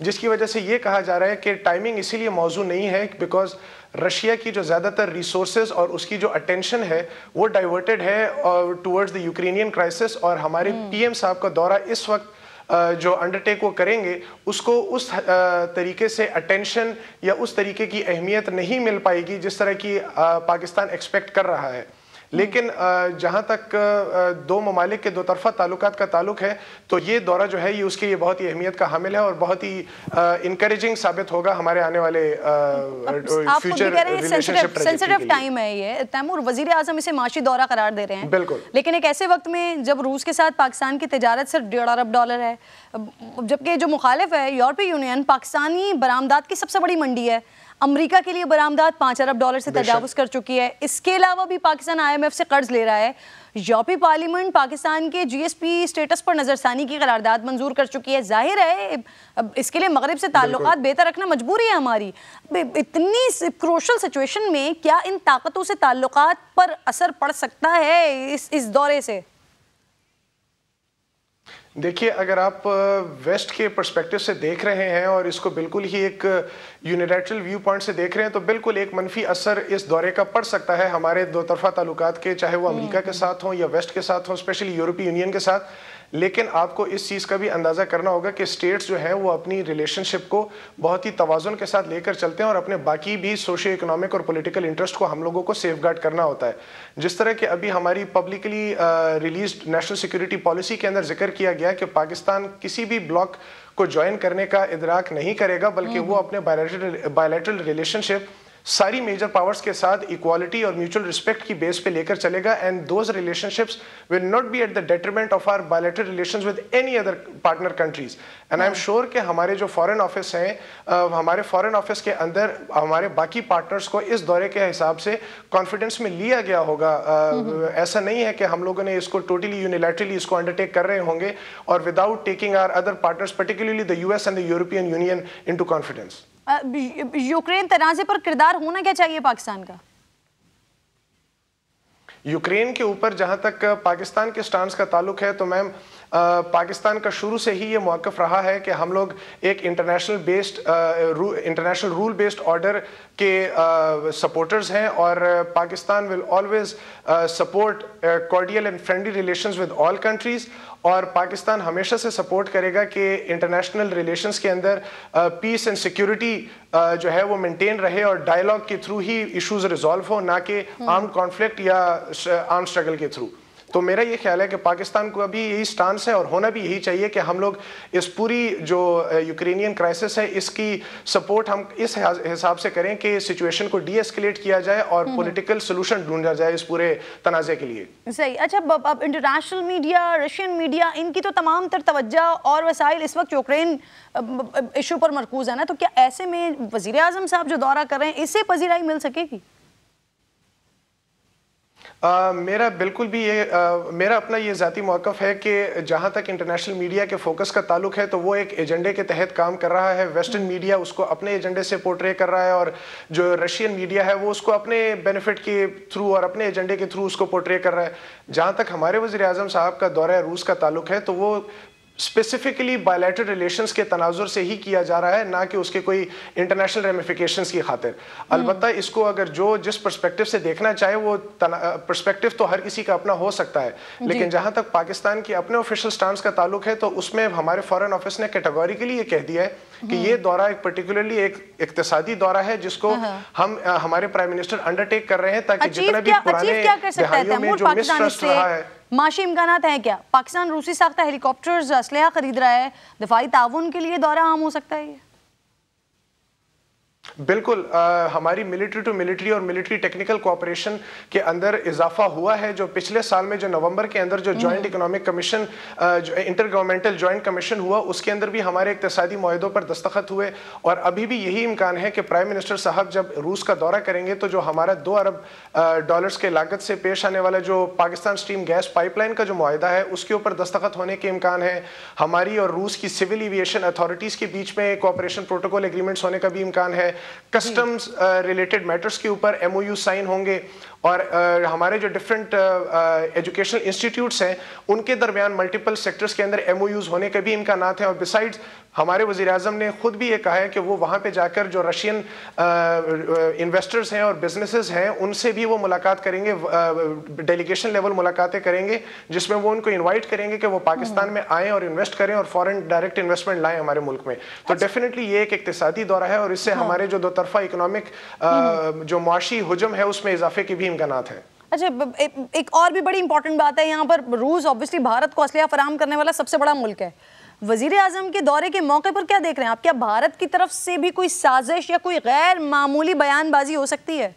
जिसकी वजह से ये कहा जा रहा है कि टाइमिंग इसीलिए मौजू नहीं है बिकॉज रशिया की जो ज़्यादातर रिसोर्सेज और उसकी जो अटेंशन है वो डाइवर्टेड है टुवर्ड्स द यूक्रेनियन क्राइसिस, और हमारे PM साहब का दौरा इस वक्त जो अंडरटेक वो करेंगे उसको उस तरीके से अटेंशन या उस तरीके की अहमियत नहीं मिल पाएगी जिस तरह की पाकिस्तान एक्सपेक्ट कर रहा है। लेकिन जहाँ तक दो ममालिक के दो तरफा ताल्लुकात का ताल्लुक है, तो ये दौरा जो है ये उसके लिए बहुत ही अहमियत का हामिल है और बहुत ही इनकरेजिंग साबित होगा हमारे आने वाले फ्यूचर रिलेशनशिप। सेंसिटिव टाइम है ये तैमूर, वजीर आजम इसे माशी दौरा करार दे रहे हैं, बिल्कुल, लेकिन एक ऐसे वक्त में जब रूस के साथ पाकिस्तान की तिजारत सिर्फ $1.5 अरब है, जबकि जो मुखालिफ है यूरोपीय यूनियन पाकिस्तानी बरामदात की सबसे बड़ी मंडी है। अमेरिका के लिए बरामदात 5 अरब डॉलर से तजावुज़ कर चुकी है। इसके अलावा भी पाकिस्तान IMF से कर्ज ले रहा है। यूरोपीय पार्लियामेंट पाकिस्तान के GSP स्टेटस पर नजरसानी की करारदाद मंजूर कर चुकी है। जाहिर है अब इसके लिए मगरिब से ताल्लुकात बेहतर रखना मजबूरी है हमारी। इतनी क्रूशल सिचुएशन में क्या इन ताकतों से ताल्लुकात पर असर पड़ सकता है इस दौरे से? देखिए, अगर आप वेस्ट के पर्सपेक्टिव से देख रहे हैं और इसको बिल्कुल ही एक यूनिलैटरल व्यू पॉइंट से देख रहे हैं तो बिल्कुल एक मनफी असर इस दौरे का पड़ सकता है हमारे दो तरफा ताल्लुकात के, चाहे वो अमेरिका के साथ हों या वेस्ट के साथ हों, स्पेशली यूरोपीय यूनियन के साथ। लेकिन आपको इस चीज़ का भी अंदाज़ा करना होगा कि स्टेट्स जो हैं वो अपनी रिलेशनशिप को बहुत ही तवाज़ुन के साथ लेकर चलते हैं और अपने बाकी भी सोशियो इकोनॉमिक और पॉलिटिकल इंटरेस्ट को हम लोगों को सेफगार्ड करना होता है। जिस तरह के अभी हमारी publicly released national security policy के अंदर जिक्र किया गया कि पाकिस्तान किसी भी ब्लॉक को ज्वाइन करने का इदराक नहीं करेगा, बल्कि वो अपने बायलैटरल रिलेशनशिप सारी मेजर पावर्स के साथ इक्वालिटी और म्यूचुअल रिस्पेक्ट की बेस पे लेकर चलेगा, and those relationships will not be at the detriment of our bilateral relations with any other partner countries. And I am sure कि हमारे जो फॉरेन ऑफिस हैं, हमारे फॉरेन ऑफिस के अंदर हमारे बाकी पार्टनर्स को इस दौरे के हिसाब से कॉन्फिडेंस में लिया गया होगा। ऐसा नहीं है कि हम लोगों ने इसको टोटली यूनिलैटरली इसको अंडरटेक कर रहे होंगे और without taking our other partners particularly the US and the European Union into confidence. Ukraine तनाज़े पर किरदार होना क्या चाहिए पाकिस्तान का? यूक्रेन के ऊपर जहां तक पाकिस्तान के स्टांस का ताल्लुक है तो मैम पाकिस्तान का शुरू से ही ये मौक़िफ़ रहा है कि हम लोग एक इंटरनेशनल रूल बेस्ड ऑर्डर के सपोर्टर्स हैं और Pakistan will always support cordial and friendly relations with all countries, और पाकिस्तान हमेशा से सपोर्ट करेगा कि इंटरनेशनल रिलेशंस के अंदर पीस एंड सिक्योरिटी जो है वो मेंटेन रहे और डायलॉग के थ्रू ही इश्यूज रिजॉल्व हो, ना कि आर्म्ड कॉन्फ्लिक्ट या आर्म्ड स्ट्रगल के थ्रू। तो मेरा ये ख्याल है कि पाकिस्तान को अभी यही स्टांस है और होना भी यही चाहिए कि हम लोग इस पूरी जो यूक्रेनियन क्राइसिस है इसकी सपोर्ट हम इस हिसाब से करें कि सिचुएशन को डी एस्केलेट किया जाए और पॉलिटिकल सोल्यूशन ढूंढा जाए इस पूरे तनाज़े के लिए। सही। अच्छा, अब इंटरनेशनल मीडिया, रशियन मीडिया, इनकी तो तमाम तर तवज्जो और वसाइल इस वक्त यूक्रेन इशू पर मरकूज है ना, तो क्या ऐसे में वज़ीर आज़म साहब जो दौरा कर रहे हैं इससे पजीराई मिल सकेगी? मेरा बिल्कुल भी ये मेरा अपना ये ज़ाती मौक़िफ़ है कि जहाँ तक इंटरनेशनल मीडिया के फोकस का ताल्लुक है तो वो एक एजेंडे के तहत काम कर रहा है। वेस्टर्न मीडिया उसको अपने एजेंडे से पोर्ट्रे कर रहा है और जो रशियन मीडिया है वो उसको अपने बेनिफिट के थ्रू और अपने एजेंडे के थ्रू उसको पोर्ट्रे कर रहा है। जहाँ तक हमारे वज़ीर आज़म साहब का दौरा रूस का ताल्लुक है तो वो स्पेसिफिकली बायलैटरल रिलेशंस के तनाजुर से ही किया जा रहा है, ना कि उसके कोई इंटरनेशनल रेमिफिकेशंस की खातिर। अलबत्ता इसको अगर जो जिस पर्सपेक्टिव से देखना चाहे वो पर्सपेक्टिव तो हर किसी का अपना हो सकता है, लेकिन जहां तक पाकिस्तान की अपने ऑफिशियल स्टांस का ताल्लुक है तो उसमें हमारे फॉरेन ऑफिस ने कैटेगोरिकली ये कह दिया है कि ये दौरा एक पर्टिकुलरली एक इक्तिसादी दौरा है जिसको हम हमारे प्राइम मिनिस्टर अंडरटेक कर रहे हैं ताकि जितना भी पुराने दहाइयों में जो मिसट्रस्ट रहा है, माशी इम्कानात हैं क्या? पाकिस्तान रूसी साख्ता हेलीकॉप्टर्स असलहा खरीद रहा है, दफाई ताउन के लिए दौरा आम हो सकता है ये? बिल्कुल, हमारी मिलिट्री टू मिलिट्री और मिलिट्री टेक्निकल कोऑपरेशन के अंदर इजाफा हुआ है। जो पिछले साल में जो नवंबर के अंदर जो joint economic commission, inter governmental joint commission हुआ, उसके अंदर भी हमारे इक्तिसादी मुआहदों पर दस्तखत हुए और अभी भी यही इम्कान है कि प्राइम मिनिस्टर साहब जब रूस का दौरा करेंगे तो जो हमारा 2 अरब डॉलर्स के लागत से पेश आने वाला जो पाकिस्तान स्ट्रीम गैस पाइपलाइन का जो मुआहदा है उसके ऊपर दस्तखत होने के इम्कान है। हमारी और रूस की सिविल एविएशन अथॉरिटीज़ के बीच में कोऑपरेशन प्रोटोकॉल एग्रीमेंट्स होने का भी इम्कान है। कस्टम्स रिलेटेड मैटर्स के ऊपर MOU साइन होंगे और हमारे जो डिफरेंट एजुकेशनल इंस्टीट्यूट्स हैं उनके दरमियान मल्टीपल सेक्टर्स के अंदर MOUs होने के भी इम्कानात हैं। और बिसाइड्स हमारे वज़ीर आज़म ने खुद भी ये कहा है कि वो वहाँ पे जाकर जो रशियन इन्वेस्टर्स हैं और बिजनेसेस हैं उनसे भी वो मुलाकात करेंगे, डेलीगेशन लेवल मुलाकातें करेंगे जिसमें वो उनको इन्वाइट करेंगे कि वो पाकिस्तान में आएँ और इन्वेस्ट करें और फॉरेन डायरेक्ट इन्वेस्टमेंट लाएँ हमारे मुल्क में। तो डेफिनेटली ये एक इक्तिसादी दौरा है और इससे हमारे जो दो तरफा इकोनॉमिक जो मुआशी हुजम है उसमें इजाफे की भी इम्कानात है। अच्छा, एक और भी बड़ी इंपॉर्टेंट बात है यहाँ पर, रूस ऑब्वियसली भारत को असलहा फराहम करने वाला सबसे बड़ा मुल्क है। वजीर आजम के दौरे के मौके पर क्या देख रहे हैं आप? क्या भारत की तरफ से भी कोई साजिश या कोई गैर मामूली बयानबाजी हो सकती है?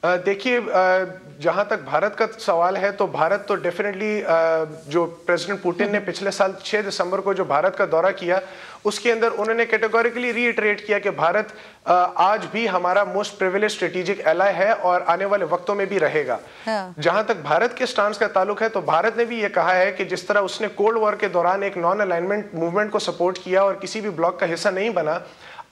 देखिए, जहाँ तक भारत का सवाल है तो भारत तो डेफिनेटली जो प्रेसिडेंट पुतिन ने पिछले साल 6 दिसंबर को जो भारत का दौरा किया उसके अंदर उन्होंने कैटेगोरिकली रीइटरेट किया कि भारत आज भी हमारा मोस्ट प्रिविलेज स्ट्रेटेजिक एलाय है और आने वाले वक्तों में भी रहेगा। जहां तक भारत के स्टांस का ताल्लुक है तो भारत ने भी ये कहा है कि जिस तरह उसने कोल्ड वॉर के दौरान एक नॉन अलाइनमेंट मूवमेंट को सपोर्ट किया और किसी भी ब्लॉक का हिस्सा नहीं बना,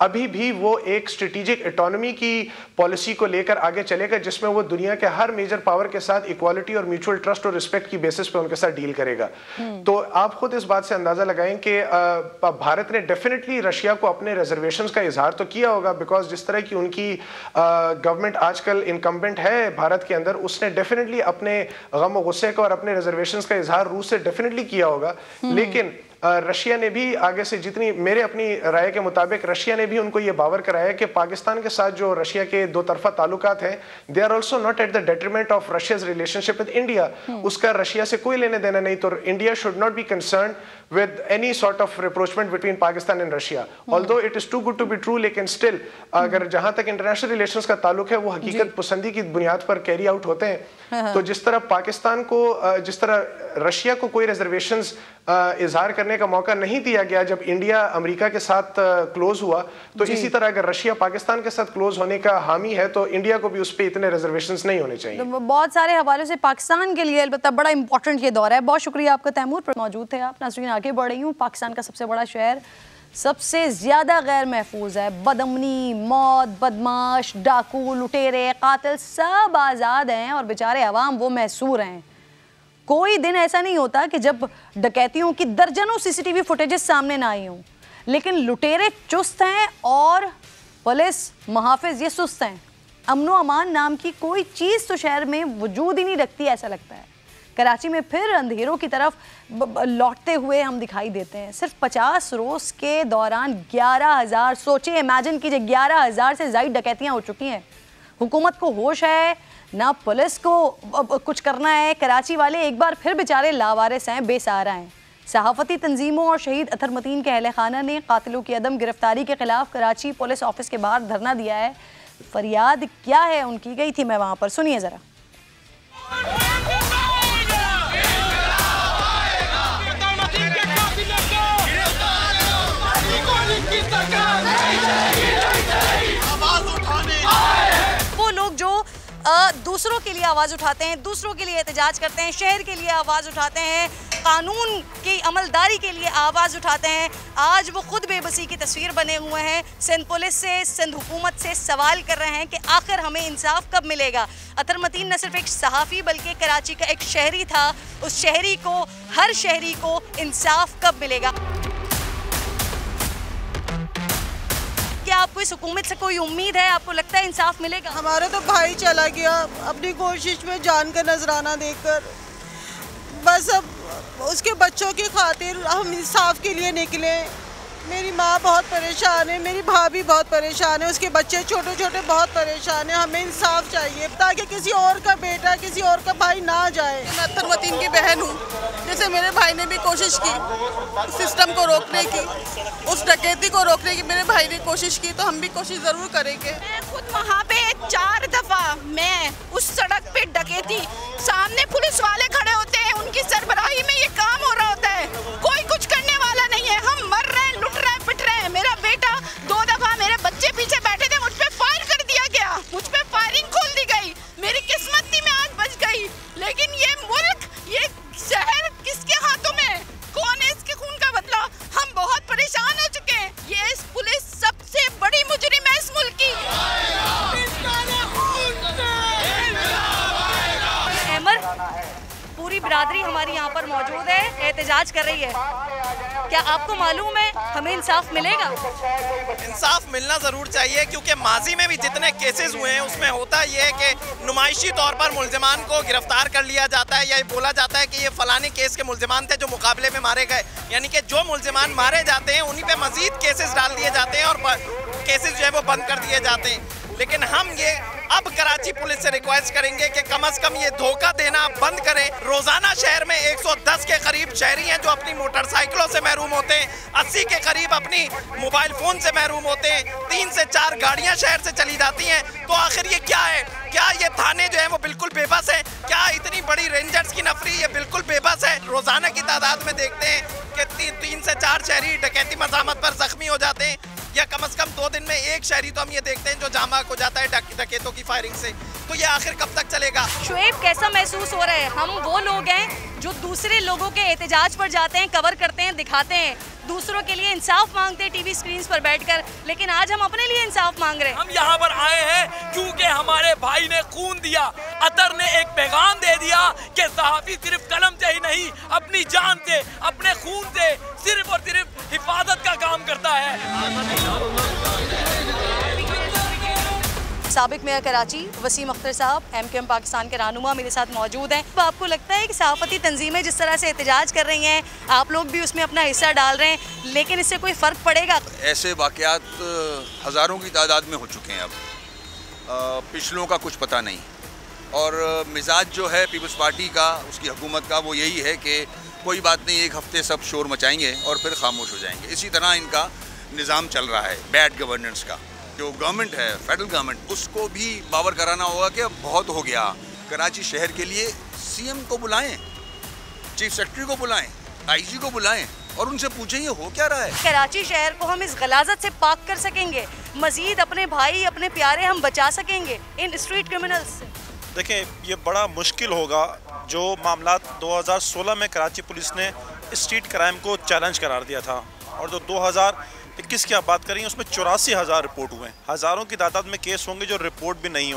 अभी भी वो एक स्ट्रेटेजिक ऑटोनॉमी की पॉलिसी को लेकर आगे चलेगा जिसमें वो दुनिया के हर मेजर पावर के साथ इक्वालिटी और म्यूचुअल ट्रस्ट और रिस्पेक्ट की बेसिस पे उनके साथ डील करेगा। तो आप खुद इस बात से अंदाजा लगाएं कि भारत ने डेफिनेटली रशिया को अपने रिजर्वेशंस का इजहार तो किया होगा, बिकॉज जिस तरह की उनकी गवर्नमेंट आजकल इनकम्बेंट है भारत के अंदर, उसने डेफिनेटली अपने गम और गुस्से का और अपने रिजर्वेशंस का इजहार रूस से डेफिनेटली किया होगा। लेकिन रशिया ने भी आगे से जितनी मेरे अपनी राय के मुताबिक रशिया ने भी उनको ये बावर कराया कि पाकिस्तान के साथ जो रशिया के दो तरफा ताल्लुकात हैं, they are also not at the detriment of Russia's relationship with India. उसका रशिया से कोई लेने देना नहीं, तो India should not be concern with any sort of rapprochement between Pakistan and Russia. Although it is too good to be true, लेकिन still अगर जहां तक इंटरनेशनल रिलेशंस का ताल्लुक है वो हकीकत पसंदी की बुनियाद पर कैरी आउट होते हैं। तो जिस तरह पाकिस्तान को, जिस तरह रशिया को कोई रिजर्वेशंस इजहार करने का मौका नहीं दिया गया जब इंडिया अमेरिका के साथ क्लोज हुआ, तो इसी तरह अगर रशिया पाकिस्तान के साथ क्लोज होने का हामी है तो इंडिया को भी उस पर इतने रिजर्वेशंस नहीं होने चाहिए। तो बहुत सारे हवालों से पाकिस्तान के लिए अलबत्ता बड़ा इंपॉर्टेंट ये दौर है। बहुत शुक्रिया आपका तैमूर, पर मौजूद थे आप। नाज़रीन आगे बढ़ रही हूँ। पाकिस्तान का सबसे बड़ा शहर सबसे ज़्यादा गैर महफूज है। बदअमनी, मौत, बदमाश, डाकू, लुटेरे, कातिल सब आज़ाद हैं और बेचारे अवाम वो महसूर हैं। कोई दिन ऐसा नहीं होता कि जब डकैतियों की दर्जनों सीसीटीवी फुटेजेस सामने ना आई हों, लेकिन लुटेरे चुस्त हैं और पुलिस महाफिज ये सुस्त हैं। अमन व अमान नाम की कोई चीज़ तो शहर में वजूद ही नहीं रखती, ऐसा लगता है। कराची में फिर अंधेरों की तरफ लौटते हुए हम दिखाई देते हैं। सिर्फ 50 रोज़ के दौरान 11,000, सोचिए, इमेजिन कीजिए, 11,000 से ज़ायद डकैतियाँ हो चुकी हैं। हुकूमत को होश है ना, पुलिस को कुछ करना है। कराची वाले एक बार फिर बेचारे लावारिस हैं, बेसहारा हैं। सहाफ़ती तंजीमों और शहीद अतर मतीन के अहले खाना ने कातिलों की अदम गिरफ्तारी के खिलाफ कराची पुलिस ऑफिस के बाहर धरना दिया है। फरियाद क्या है उनकी, गई थी मैं वहाँ पर, सुनिए ज़रा। वो लोग जो दूसरों के लिए आवाज़ उठाते हैं, दूसरों के लिए एहतजाज करते हैं, शहर के लिए आवाज़ उठाते हैं, कानून की अमलदारी के लिए आवाज़ उठाते हैं, आज वो खुद बेबसी की तस्वीर बने हुए हैं। सिंध पुलिस से, सिंध हुकूमत से सवाल कर रहे हैं कि आखिर हमें इंसाफ कब मिलेगा। अतर मतीन न सिर्फ एक सहाफ़ी बल्कि कराची का एक शहरी था। उस शहरी को, हर शहरी को इंसाफ कब मिलेगा? क्या आपको इस हुकूमत से कोई उम्मीद है? आपको लगता है इंसाफ मिलेगा? हमारा तो भाई चला गया अपनी कोशिश में जान का नजराना देकर। बस अब उसके बच्चों की खातिर हम इंसाफ के लिए निकले। मेरी माँ बहुत परेशान है, मेरी भाभी बहुत परेशान है, उसके बच्चे छोटे छोटे बहुत परेशान हैं। हमें इंसाफ चाहिए ताकि किसी और का बेटा, किसी और का भाई ना जाए। मैं अतर मतीन की बहन हूँ। जैसे मेरे भाई ने भी कोशिश की सिस्टम को रोकने की, उस डकैती को रोकने की मेरे भाई ने कोशिश की, तो हम भी कोशिश ज़रूर करेंगे। मैं खुद वहाँ पे 4 दफ़ा मैं उस सड़क पे डकैती, सामने पुलिस वाले खड़े होते हैं, उनकी सरबराही में ये काम हो रहा होता है, कोई कुछ करने वाला नहीं है। हम मर रहे हैं, लुट रहे हैं, पिट रहे हैं। मेरा बेटा 2 दफ़ा, मेरे बच्चे पीछे बैठे थे, मुझ पे फायर कर दिया गया, मुझ पे फायरिंग खोल दी गई। मेरी किस्मत थी, मैं आज बच गई। लेकिन ये मुल्क, ये शहर किसके हाथों में? कौन है इसके खून का बदला? हम बहुत परेशान हो चुके हैं। ये इस पुलिस सबसे बड़ी मुजरिम है इस मुल्क की। पूरी बिरादरी हमारी यहाँ पर मौजूद है, एहतजाज कर रही है। क्या आपको मालूम है हमें इंसाफ मिलेगा? इंसाफ मिलना ज़रूर चाहिए, क्योंकि माजी में भी जितने केसेस हुए हैं उसमें होता ये है कि नुमाइशी तौर पर मुल्ज़िमान को गिरफ्तार कर लिया जाता है, या बोला जाता है कि ये फ़लानी केस के मुल्ज़िमान थे जो मुकाबले में मारे गए। यानी कि जो मुल्ज़िमान मारे जाते हैं उन्हीं पे मज़ीद केसेस डाल दिए जाते हैं और केसेस जो है वो बंद कर दिए जाते हैं। लेकिन हम ये अब कराची पुलिस से रिक्वेस्ट करेंगे कि कम से कम ये धोखा देना बंद करें। रोजाना शहर में 110 के करीब शहरी हैं जो अपनी मोटरसाइकिलों से महरूम होते हैं, 80 के करीब अपनी मोबाइल फोन से महरूम होते हैं, 3 से 4 गाड़ियां शहर से चली जाती हैं। तो आखिर ये क्या है? क्या ये थाने जो है वो बिल्कुल बेबस है? क्या इतनी बड़ी रेंजर्स की नफरी ये बिल्कुल बेबस है? रोजाना की तादाद में देखते हैं कि 3 से 4 शहरी डकैती मज़ामत पर जख्मी हो जाते हैं, या कम से कम 2 दिन में 1 शहरी तो हम ये देखते हैं जो जाम हो जाता है डकैतों की फायरिंग से। तो ये आखिर कब तक चलेगा? शुएब, कैसा महसूस हो रहा है? हम वो लोग हैं जो दूसरे लोगों के एहतजाज पर जाते हैं, कवर करते हैं, दिखाते हैं, दूसरों के लिए इंसाफ मांगते हैं टीवी स्क्रीन पर बैठकर, लेकिन आज हम अपने लिए इंसाफ मांग रहे हैं। हम यहाँ पर आए हैं क्योंकि हमारे भाई ने खून दिया। अतर ने एक पैगाम दे दिया कि सहाफी सिर्फ कलम से ही नहीं, अपनी जान से, अपने खून से सिर्फ और सिर्फ हिफाजत का काम करता है। साबिक मेयर कराची वसीम अख्तर साहब MQM पाकिस्तान के रहनुमा मेरे साथ मौजूद हैं। तो आपको लगता है कि सहाफ़ती तंजीमें जिस तरह से एहतजाज कर रही हैं, आप लोग भी उसमें अपना हिस्सा डाल रहे हैं, लेकिन इससे कोई फ़र्क पड़ेगा? ऐसे वाक़यात हज़ारों की तादाद में हो चुके हैं अब, पिछलों का कुछ पता नहीं। और मिजाज जो है पीपल्स पार्टी का, उसकी हुकूमत का, वो यही है कि कोई बात नहीं, 1 हफ्ते सब शोर मचाएंगे और फिर खामोश हो जाएंगे। इसी तरह इनका निज़ाम चल रहा है बैड गवर्नेंस का। जो गवर्नमेंट है, फेडरल गवर्नमेंट, उसको भी बावर कराना होगा कि अब बहुत हो गया। कराची शहर के लिए CM को बुलाएं, चीफ सेक्रेटरी को बुलाएं, IG को बुलाएं और उनसे पूछें ये हो क्या रहा है। कराची शहर को हम इस गलाजत से पाक कर सकेंगे, मजीद अपने भाई, अपने प्यारे हम बचा सकेंगे इन स्ट्रीट क्रिमिनल्स से। देखें, ये बड़ा मुश्किल होगा। जो मामला 2016 में कराची पुलिस ने स्ट्रीट क्राइम को चैलेंज करार दिया था, और जो 2021 की आप बात करेंगे उसमें 84,000 रिपोर्ट हुए हैं। हज़ारों की तादाद में केस होंगे जो रिपोर्ट भी नहीं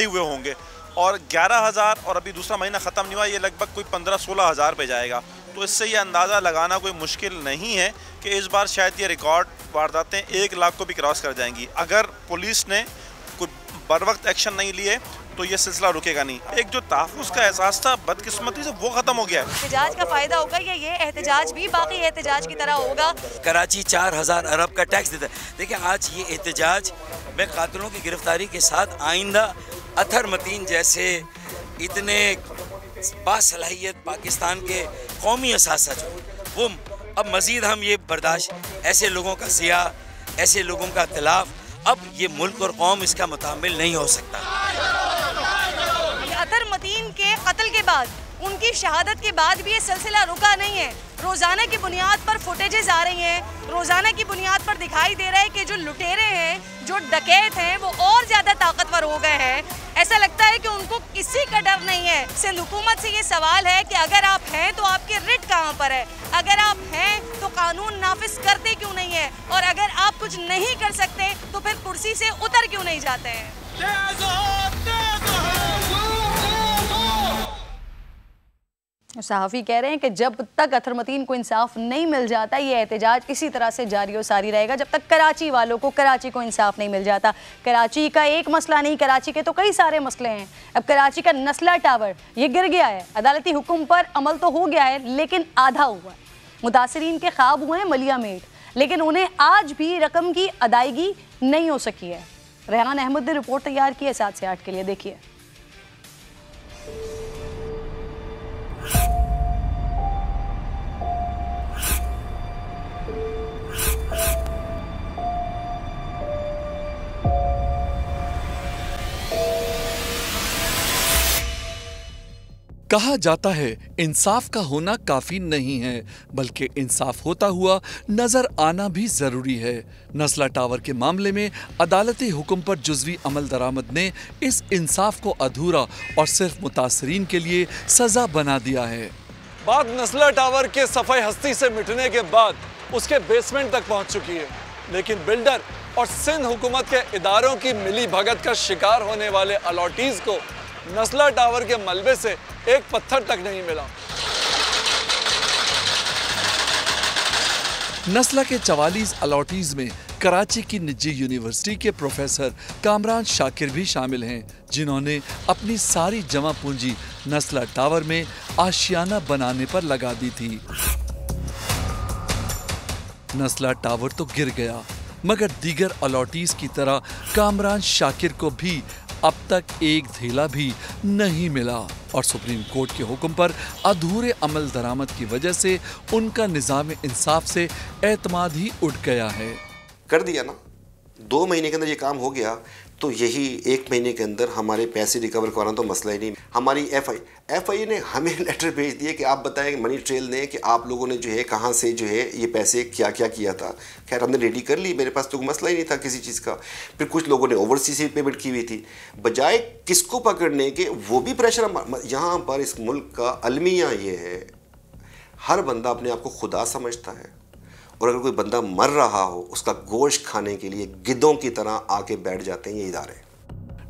हुए होंगे, और 11,000, और अभी दूसरा महीना ख़त्म नहीं हुआ, ये लगभग कोई 15-16 हज़ार पे जाएगा। तो इससे ये अंदाज़ा लगाना कोई मुश्किल नहीं है कि इस बार शायद ये रिकॉर्ड वारदातें 1 लाख को भी क्रॉस कर जाएंगी। अगर पुलिस ने कोई बर वक्त एक्शन नहीं लिए तो ये सिलसिला रुकेगा नहीं। एक जो तहफ़्फ़ुज़ का एहसास था बदकिस्मती से, वो ख़त्म हो गया है। एहतजाज का फ़ायदा होगा या ये एहतजाज भी बाकी एहतजाज की तरह होगा? कराची 4,000 अरब का टैक्स देता है। देखिए, आज ये एहतजाज में कातिलों की गिरफ्तारी के साथ आइंदा अतर मतीन जैसे इतने बासलाहियत पाकिस्तान के कौमी असासा जो वो, अब मज़ीद हम ये बर्दाश्त, ऐसे लोगों का ज़िया, ऐसे लोगों का इख्तिलाफ, अब ये मुल्क और कौम इसका मुतामिल नहीं हो सकता। अतर मतीन के कत्ल के बाद, उनकी शहादत के बाद भी ये सिलसिला रुका नहीं है। रोज़ाना की बुनियाद पर फुटेजेस आ रही हैं, रोज़ाना की बुनियाद पर दिखाई दे रहा है कि जो लुटेरे हैं, जो डकैत हैं, वो और ज़्यादा ताकतवर हो गए हैं। ऐसा लगता है कि उनको किसी का डर नहीं है। सिंध हुकूमत से ये सवाल है कि अगर आप हैं तो आपकी रिट कहाँ पर है? अगर आप हैं तो कानून नाफिज करते क्यों नहीं है? और अगर आप कुछ नहीं कर सकते तो फिर कुर्सी से उतर क्यों नहीं जाते हैं? सहाफ़ी कह रहे हैं कि जब तक अतर मतीन को इंसाफ नहीं मिल जाता, ये एहतजाज इसी तरह से जारी और सारी रहेगा, जब तक कराची वालों को, कराची को इंसाफ नहीं मिल जाता। कराची का एक मसला नहीं, कराची के तो कई सारे मसले हैं। अब कराची का नस्ला टावर ये गिर गया है, अदालती हुक्म पर अमल तो हो गया है लेकिन आधा हुआ है। मुतासरीन के ख्वाब हुए हैं मलिया मेट, लेकिन उन्हें आज भी रकम की अदायगी नहीं हो सकी है। रेहान अहमद ने रिपोर्ट तैयार की है 7 से 8 के लिए, देखिए। कहा जाता है इंसाफ का होना काफी नहीं है, बल्कि इंसाफ होता हुआ नजर आना भी जरूरी है। नस्ला टावर के मामले में अदालती हुक्म पर जुज़वी अमल दरामद ने इस इंसाफ को अधूरा और सिर्फ मुतासरीन के लिए सजा बना दिया है। बात नस्ला टावर के सफ़ाई हस्ती से मिटने के बाद उसके बेसमेंट तक पहुंच चुकी है, लेकिन बिल्डर और सिंध हुकूमत के इदारों की मिली भगत का शिकार होने वाले अलॉटीज को नस्ला टावर के मलबे से एक पत्थर तक नहीं मिला। नस्ला के 44 अलॉटीज में कराची की निजी यूनिवर्सिटी के प्रोफेसर कामरान शाकिर भी शामिल हैं, जिन्होंने अपनी सारी जमा पूंजी नस्ला टावर में आशियाना बनाने पर लगा दी थी। नस्ला टावर तो गिर गया, मगर दीगर अलॉटीज की तरह कामरान शाकिर को भी अब तक एक धेला भी नहीं मिला, और सुप्रीम कोर्ट के हुक्म पर अधूरे अमल दरामद की वजह से उनका निज़ाम इंसाफ से एतमाद ही उठ गया है। कर दिया ना, 2 महीने के अंदर ये काम हो गया तो यही 1 महीने के अंदर हमारे पैसे रिकवर करवाना तो मसला ही नहीं। हमारी एफआई ने हमें लेटर भेज दिए कि आप बताएं कि मनी ट्रेल ने कि आप लोगों ने जो है कहाँ से जो है ये पैसे क्या क्या किया था। खैर हमने रेडी कर ली, मेरे पास तो कोई मसला ही नहीं था किसी चीज़ का। फिर कुछ लोगों ने ओवरसीज से पेमेंट की हुई थी, बजाय किसको पकड़ने के वो भी प्रेशर। यहाँ पर इस मुल्क का अलमिया ये है, हर बंदा अपने आप को खुदा समझता है और अगर कोई बंदा मर रहा हो उसका गोश्त खाने के लिए गिद्धों की तरह आके बैठ जाते हैं ये इदारे।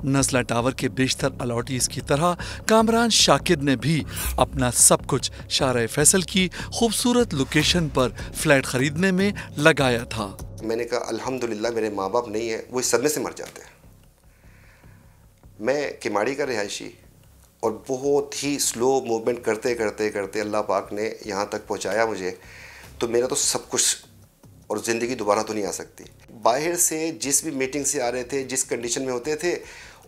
नस्ला टावर के बेशतर अलॉटीज की तरह कामरान शाकिर ने भी अपना सब कुछ शाहराह फैसल की खूबसूरत लोकेशन पर फ्लैट खरीदने में लगाया था। मैंने कहा अल्हम्दुलिल्लाह मेरे माँ बाप नहीं है, वो इस सदमे से मर जाते हैं। मैं किमाड़ी का रिहायशी और बहुत ही स्लो मूवमेंट करते करते करते अल्लाह पाक ने यहाँ तक पहुँचाया मुझे, तो मेरा तो सब कुछ और ज़िंदगी दोबारा तो नहीं आ सकती। बाहर से जिस भी मीटिंग से आ रहे थे, जिस कंडीशन में होते थे,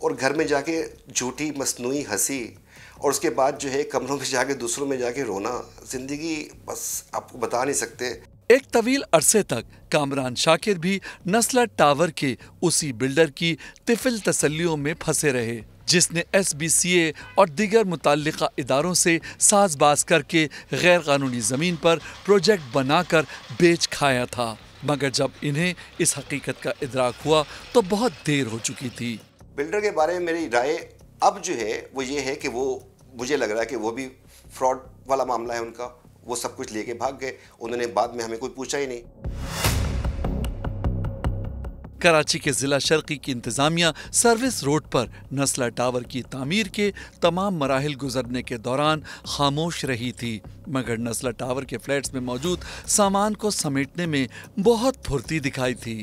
और घर में जाके झूठी मसनूई हंसी और उसके बाद जो है कमरों में जाके दूसरों में जाके रोना, ज़िंदगी बस आपको बता नहीं सकते। एक तवील अरसे तक कामरान शाकिर भी नस्ला टावर के उसी बिल्डर की तिफिल तसल्लियों में फंसे रहे जिसने SBCA और दीगर मुताल्लिका इदारों से साजबाज करके गैर कानूनी ज़मीन पर प्रोजेक्ट बनाकर बेच खाया था। मगर जब इन्हें इस हकीकत का इदराक हुआ तो बहुत देर हो चुकी थी। बिल्डर के बारे में मेरी राय अब जो है वो ये है कि वो मुझे लग रहा है कि वो भी फ्रॉड वाला मामला है उनका। वो सब कुछ लेके भाग गए, उन्होंने बाद में हमें कोई पूछा ही नहीं। कराची के जिला शर्की की इंतजामिया सर्विस रोड पर नस्ला टावर की तामीर के तमाम मराहिल गुजरने के दौरान खामोश रही थी, मगर नस्ला टावर के फ्लैट्स में मौजूद सामान को समेटने में बहुत फुर्ती दिखाई थी।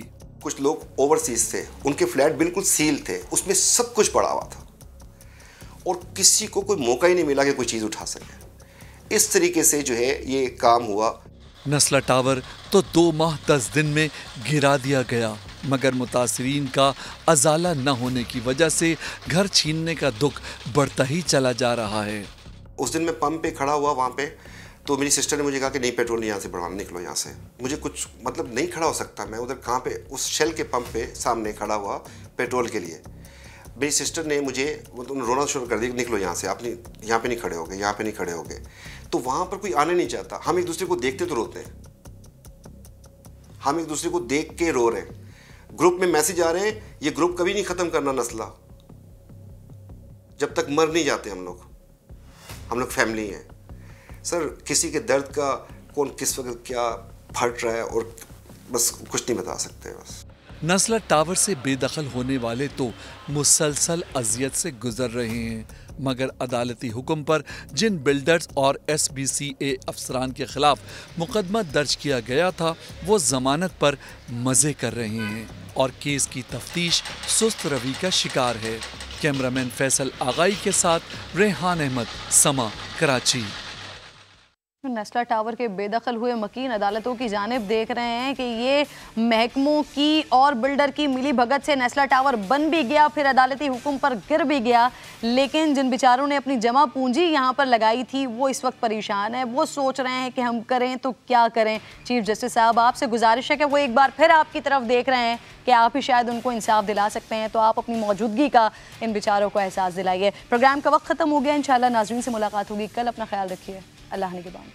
कुछ लोग ओवरसीज थे, उनके फ्लैट बिल्कुल सील थे, उसमें सब कुछ पड़ा हुआ था और किसी को कोई मौका ही नहीं मिला कि कोई चीज़ उठा सके। इस तरीके से जो है ये काम हुआ। नस्ला टावर तो 2 माह 10 दिन में गिरा दिया गया, मगर मुतासिरीन का अजाला न होने की वजह से घर छीनने का दुख बढ़ता ही चला जा रहा है। उस दिन मैं पंप पे खड़ा हुआ वहाँ पे, तो मेरी सिस्टर ने मुझे कहा कि नहीं पेट्रोल यहाँ से बढ़वाना, निकलो यहाँ से। मुझे कुछ मतलब नहीं खड़ा हो सकता, मैं उधर कहाँ पे उस शेल के पंप पे सामने खड़ा हुआ पेट्रोल के लिए। मेरी सिस्टर ने मुझे रोना शुरू कर दिया, निकलो यहाँ से, आप नहीं यहाँ पे नहीं खड़े होगे, यहाँ पे नहीं खड़े होगे। तो वहाँ पर कोई आने नहीं चाहता। हम एक दूसरे को देखते तो रोते हैं, हम एक दूसरे को देख के रो रहे हैं। ग्रुप में मैसेज आ रहे हैं, ये ग्रुप कभी नहीं ख़त्म करना नस्ला, जब तक मर नहीं जाते हम लोग फैमिली हैं। सर किसी के दर्द का कौन किस वक्त क्या फट रहा है और बस कुछ नहीं बता सकते। बस नस्ला टावर से बेदखल होने वाले तो मुसलसल अजियत से गुजर रहे हैं, मगर अदालती हुक्म पर जिन बिल्डर्स और SBCA अफसरान के खिलाफ मुकदमा दर्ज किया गया था वो जमानत पर मज़े कर रहे हैं और केस की तफ्तीश सुस्त रवि का शिकार है। कैमरामैन फैसल आगाई के साथ रेहान अहमद, समा, कराची। नस्ला टावर के बेदखल हुए मकीन अदालतों की जानिब देख रहे हैं कि ये महकमों की और बिल्डर की मिली भगत से नस्ला टावर बन भी गया, फिर अदालती हुक्म पर गिर भी गया। लेकिन जिन बेचारों ने अपनी जमा पूंजी यहाँ पर लगाई थी वो इस वक्त परेशान है, वो सोच रहे हैं कि हम करें तो क्या करें। चीफ जस्टिस साहब आपसे गुजारिश है कि वो एक बार फिर आपकी तरफ देख रहे हैं कि आप ही शायद उनको इंसाफ दिला सकते हैं, तो आप अपनी मौजूदगी का इन बेचारों को एहसास दिलाइए। प्रोग्राम का वक्त ख़त्म हो गया, इंशाल्लाह नाज़रीन से मुलाकात होगी कल। अपना ख्याल रखिए, अल्लाह निगहबान।